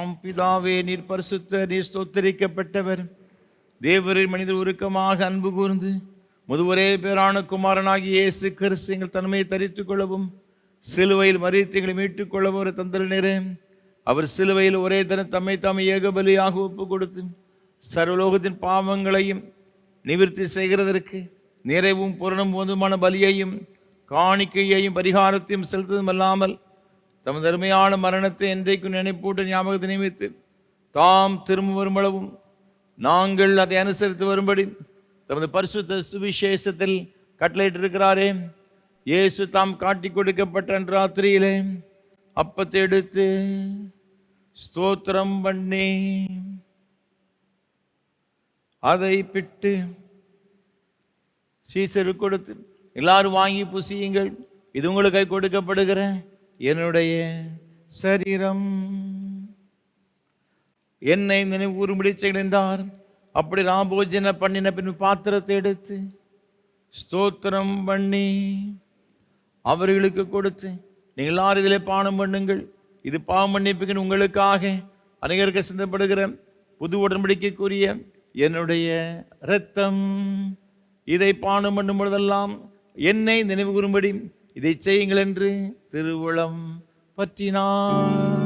ஆம் பிதாவே, நீர் பரிசுத்த, நீர் ஸ்தோத்தரிக்கப்பட்டவர். தேவரின் மனிதர் உருக்கமாக அன்பு கூர்ந்து முதுவரே பேரான குமாரனாகிய இயேசு கிறிஸ்து எங்கள் தன்மையை தரித்துக் கொள்ளவும் சிலுவையில் மரித்து எங்களை மீட்டுக் கொள்ளவும் ஒரு தந்தரினரே. அவர் சிலுவையில் ஒரே தரம் தம்மை தாமே ஏகபலியாக ஒப்பு கொடுத்து சர்வலோகத்தின் பாவங்களையும் நிவிர்த்தி செய்கிறதற்கு நிறைவும் பூரணம் போதுமான பலியையும் காணிக்கையையும் பரிகாரத்தையும் செலுத்ததும் அல்லாமல் தமது அருமையான மரணத்தை என்றைக்கும் நினைப்பூட்ட ஞாபகத்தை நியமித்து தாம் திரும்ப வரும்பளவும் நாங்கள் அதை அனுசரித்து வரும்படி தமது பரிசுத்த சுவிசேஷத்தில் கட்டளையிட்டிருக்கிறாரே. இயேசு தாம் காட்டி கொடுக்கப்பட்ட ராத்திரியிலே அப்பத்தை எடுத்து ஸ்தோத்திரம் பண்ணி அதை பிட்டு சீசருக்கு கொடுத்து, எல்லாரும் வாங்கி புசியுங்கள், இது உங்களுக்கு கொடுக்கப்படுகிற என்னுடைய சரீரம், என்னை நினைவு கூறும்படி செய்கின்றார். அப்படி ராபோஜன பண்ணின பின் பாத்திரத்தை எடுத்து ஸ்தோத்திரம் பண்ணி அவர்களுக்கு கொடுத்து, நீங்கள் எல்லாரும் இதிலே பானம் பண்ணுங்கள், இது பாவ மன்னிப்புக்கு உங்களுக்காக அநேகருக்கு சிந்தப்படுகிற புது உடன்படிக்கைக்குரிய என்னுடைய இரத்தம். இதை பானம் பண்ணும் பொழுதெல்லாம் என்னை நினைவு கூறும்படி இதை செய்யுங்கள் என்று திருவுளம் பற்றினார்.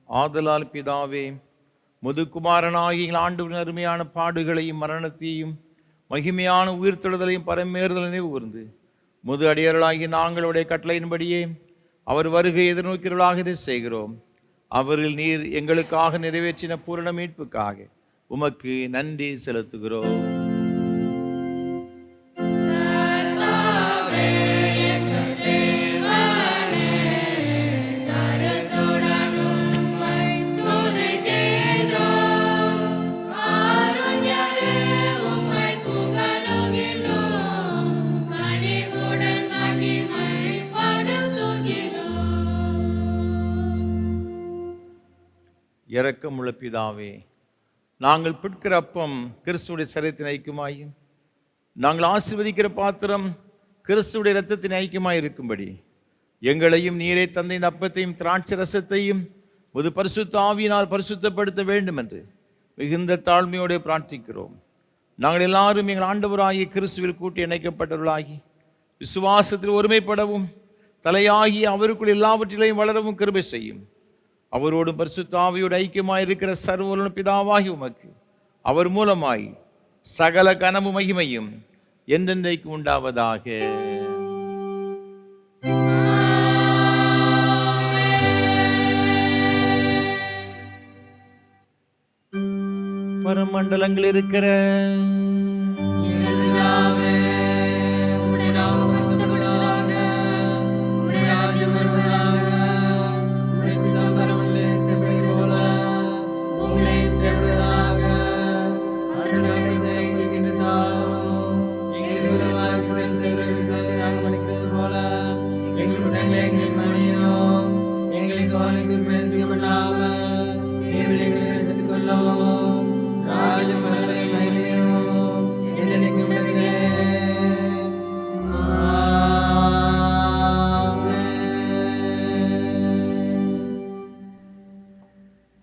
ஆதலால் பிதாவே, முதுகுமாரனாகி ஆண்டவரின் அருமையான பாடுகளையும் மரணத்தையும் மகிமையான உயிர்த்தெழுதலையும் பரமேறுதலை நினைவு கூர்ந்து முது அடியர்களாகி நாங்களுடைய கட்டளையின்படியே அவர் வருகை எதிர்நோக்கிறவர்களாக இதை செய்கிறோம். அவரில் நீர் எங்களுக்காக நிறைவேற்றின பூரண மீட்புக்காக உமக்கு நன்றி செலுத்துகிறோம். இரக்கமுள்ள பிதாவே, நாங்கள் பிற்கிற அப்பம் கிறிஸ்துவுடைய சரீரத்தின் ஐக்கியமாயும் நாங்கள் ஆசீர்வதிக்கிற பாத்திரம் கிறிஸ்துவுடைய இரத்தத்தின் ஐக்கியமாய் இருக்கும்படி எங்களையும் நீரை தந்த இந்த அப்பத்தையும் திராட்சை ரசத்தையும் ஒரு பரிசுத்த ஆவியினால் பரிசுத்தப்படுத்த வேண்டும் என்று மிகுந்த தாழ்மையோடு பிரார்த்திக்கிறோம். நாங்கள் எல்லாரும் எங்கள் ஆண்டவராகிய கிறிஸ்துவில் கூட்டி இணைக்கப்பட்டவர்களாகி விசுவாசத்தில் ஒருமைப்படவும் தலையாகி அவருக்குள் எல்லாவற்றிலையும் வளரவும் கிருபை செய்யும். அவரோடும் பரிசுத்த ஆவியோடு ஐக்கியமாய் இருக்கிற சர்வவல்ல பிதாவாகி உமக்கு அவர் மூலமாய் சகல கனமும் மகிமையும் என்றென்றைக்கு உண்டாவதாக. பரமண்டலங்கள் இருக்கிற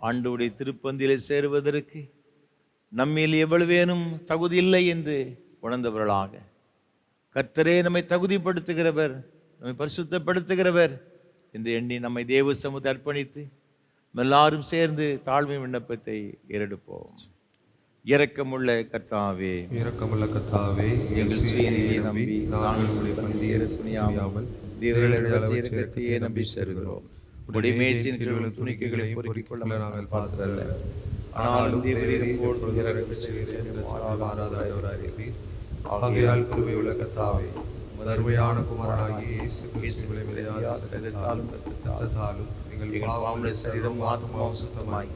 ஆண்டவருடைய திருப்பந்தியிலே சேருவதற்கு நம்மில் எவ்வளவேனும் தகுதி இல்லை என்று உணர்ந்தவர்களாக கர்த்தரே நம்மை தகுதிப்படுத்துகிறவர், நம்மை பரிசுத்தப்படுத்துகிறவர் என்று எண்ணி நம்மை தேவ சமூகத்தை அர்ப்பணித்து எல்லாரும் சேர்ந்து தாழ்மை விண்ணப்பத்தை ஏறெடுப்போம். இரக்கமுள்ள கர்த்தாவே, இரக்கமுள்ள கர்த்தாவே, எங்கள் சுயநீதியை நம்பி நாங்கள் உம்முடைய பந்தியில் துணியாமல் தேவர்களுடைய இரக்கத்தையே நம்பி சேருகிறோம். உடைய மேசின் கிருபைகளும் துணிக்கைகளை பொறுக்கிக் கொள்ள நாங்கள் பார்த்ததல்ல, ஆனாலும் தேவரீர் எப்பொழுதும் இரக்கம் செய்து மாறாதவராய் இருக்கிறீர். ஆகையால் கிருபை உள்ள கர்த்தாவே, அருமையான குமாரனாகிய இயேசு கிறிஸ்துவின் விலையான சரீரத்தாலும் இரத்தத்தாலும் எங்கள் பாவமுள்ள சரீரம் ஆத்மாவும் சுத்தமாய்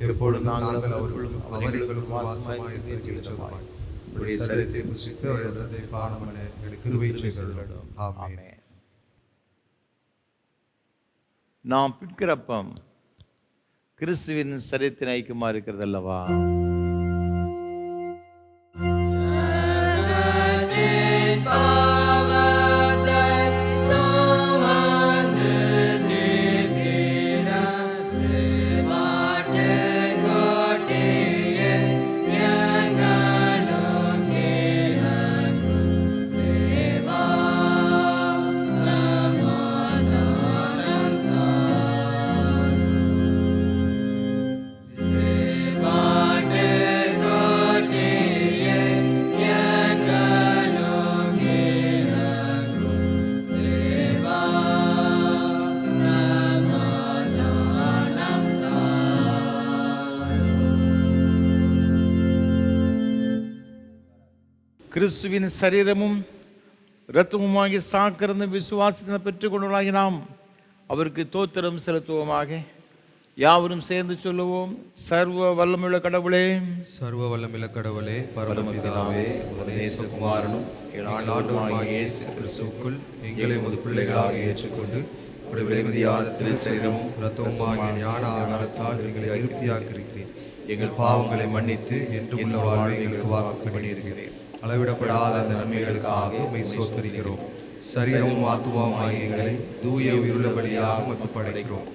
எப்பொழுதும் நாங்கள் அவர்களுக்கும் வாசமாய் இருக்கிறோம். உம்முடைய சரீரத்தை புசித்து அவருடைய இரத்தத்தை பானம் பண்ண எங்களுக்கு கிருபை செய்தருளும். ஆமென். நாம் பிற்கிறப்பம் கிறிஸ்துவின் சரீரத்தின் ஐக்கியமாக இருக்கிறது அல்லவா? கிறிஸ்துவின் சரீரமும் இரத்தமுமாகி சாக்கிரந்த விசுவாசத்தினை பெற்றுக்கொண்டவர்களாகி நாம் அவருக்கு தோத்திரம் செலுத்துவோமாக. யாவரும் சேர்ந்து சொல்லுவோம். சர்வ வல்லமுள்ள கடவுளே, சர்வ வல்லமுள்ள கடவுளே, பரமபிதாவே, நேசகுமாரனும் எங்கள் ஆண்டவருமாகிய இயேசு கிறிஸ்துவுக்குள் எங்களை உமது பிள்ளைகளாக ஏற்றுக்கொண்டு உடைய விலைமதியாத திருசரீரமும் இரத்தமுமாகிய ஞான ஆகாரத்தால் எங்களை திருப்தியாக்கியிருக்கிறேன். எங்கள் பாவங்களை மன்னித்து என்றும் உள்ள வாழ்வை எங்களுக்கு வாக்கு பண்ணியிருக்கிறேன். அளவிடப்படாத அந்த நன்மைகளுக்காக உம்மை ஸ்தோத்திரிக்கிறோம். சரீரமும் ஆத்துமாவுமாகிய எங்களை தூய உயிருள்ள பலியாக உமக்கு படைக்கிறோம்.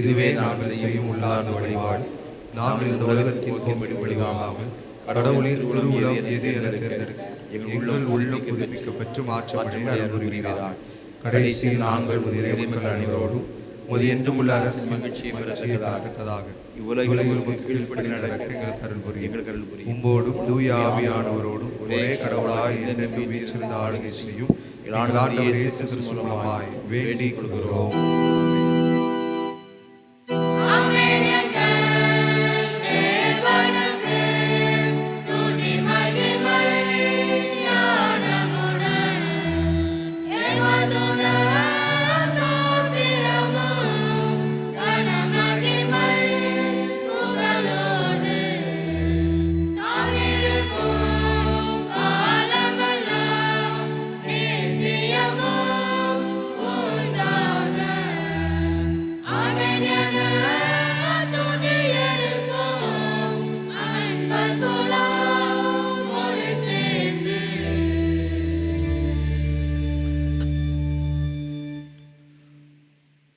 இதுவே நாங்கள் செய்யும் உள்ளார்ந்த வழிபாடு. நாங்கள் இந்த உலகத்தின் போக்கின் வழிவாகாமல் கடவுளின் திருவுளம் எது என தேர்ந்தெடுக்க எங்கள் உள்ளம் புதுப்பிக்கப்பட்டு மாற்றமடைய அருள் புரிவீராக. கடைசியில் நாங்கள் உமது இறைமக்கள் அனைவரோடும் உமது என்றும் உள்ள அரசு மகிழ்ச்சியை பெறத்தக்கதாக இவ்வுலகில் உமக்கு கீழ்ப்படி நடக்க எங்களுக்கு அருள் புரியும். உம்மோடும் தூய ஆவியானவரோடும் ஒரே கடவுளாய் என்றென்றும் வீற்றிருந்த ஆளுகை செய்யும் எங்கள் ஆண்டவர் இயேசு கிறிஸ்து மூலமாய் வேண்டிக் கொள்கிறோம்.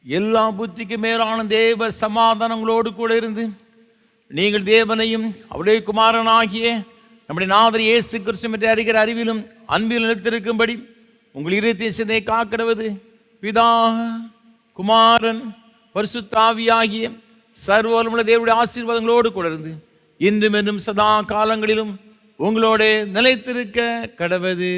எல்லா புத்திக்கு மேலான தேவ சமாதானங்களோடு கூட இருந்து நீங்கள் தேவனையும் அவருடைய குமாரனாகிய நம்முடைய நாதர் இயேசு கிறிஸ்து என்று அறிகிற அறிவிலும் அன்பில் நிலைத்திருக்கும்படி உங்கள் இருதய சிந்தையை காக்கிடுவது பிதா குமாரன் பரிசுத்த ஆவியாகிய சர்வ வல்லமையுள்ள தேவனுடைய ஆசீர்வாதங்களோடு கூட இருந்து இன்றும் என்றும் சதா காலங்களிலும் உங்களோட நிலைத்திருக்க கடவது.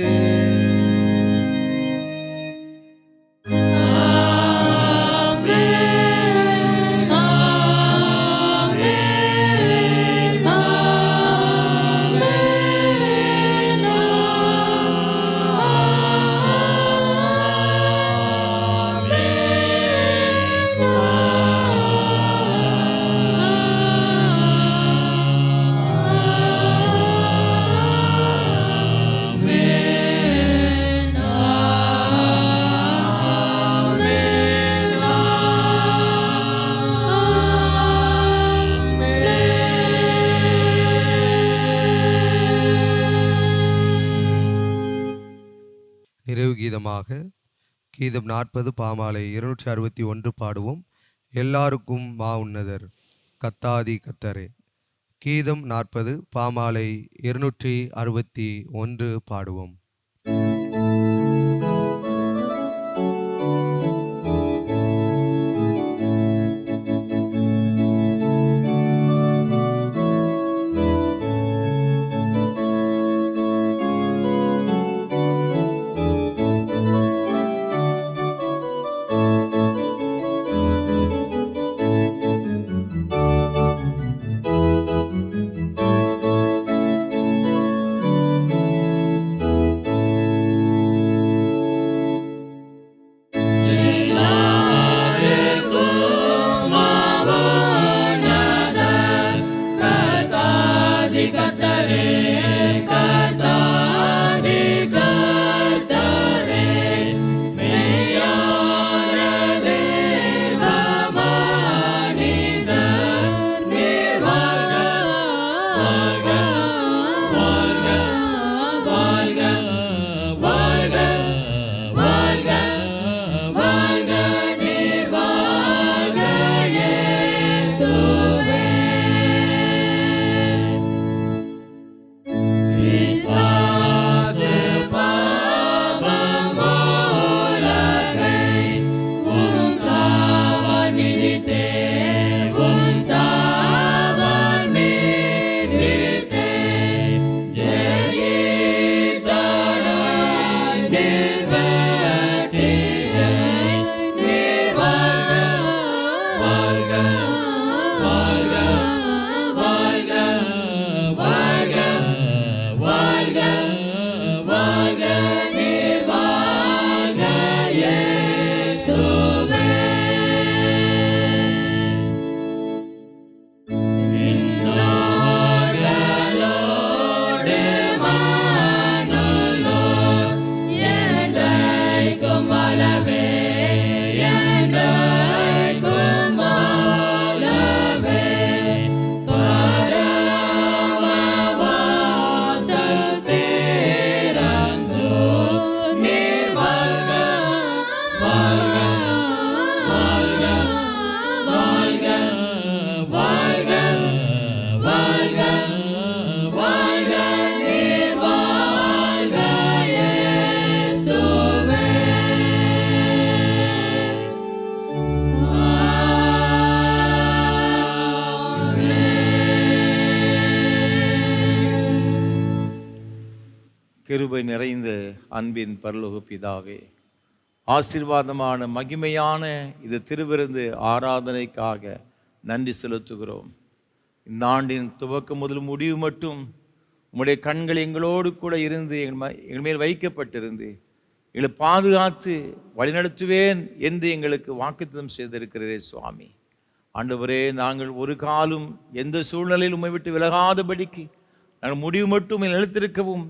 நிறைவு கீதமாக கீதம் 40 பாமாலை 261 பாடுவோம். எல்லாருக்கும் மா உன்னதர் கத்தாதி கத்தரே. கீதம் 40 பாமாலை 261 பாடுவோம். கிருபை நிறைந்த அன்பின் பரலோக பிதாவே, ஆசீர்வாதமான மகிமையான இது திருவிருந்து ஆராதனைக்காக நன்றி செலுத்துகிறோம். இந்த ஆண்டின் துவக்கம் முதல் முடிவு மட்டும் உம்முடைய கண்கள் எங்களோடு கூட இருந்து எங்கள் மேல் வைக்கப்பட்டிருந்து எங்களை பாதுகாத்து வழிநடத்துவேன் என்று எங்களுக்கு வாக்குத்தத்தம் செய்திருக்கிறதே சுவாமி. ஆண்டவரே, நாங்கள் ஒரு காலம் எந்த சூழ்நிலையில் உம்மை விட்டு விலகாதபடிக்கு நாங்கள் முடிவு மட்டும் நிலைத்திருக்கவும்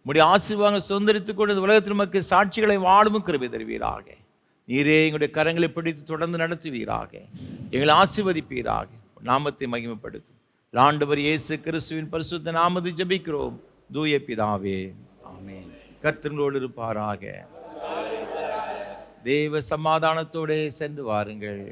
உம்முடைய ஆசீர்வாதங்களை சுதந்திரித்துக் கொண்டு இந்த உலகத்தில் நமக்கு சாட்சிகளை வாழவும் கிருபை தருவீராக. நீரே எங்களுடைய கரங்களை பிடித்து தொடர்ந்து நடத்துவீராக. எங்களை ஆசீர்வதிப்பீராக. நாமத்தை மகிமைப்படுத்தும் ஆண்டவர் இயேசு கிறிஸ்துவின் பரிசுத்த நாமத்தை ஜெபிக்கிறோம் தூய பிதாவே, ஆமென். கர்த்தரோடு இருப்பாராக. தேவ சமாதானத்தோடு சென்று வாருங்கள்.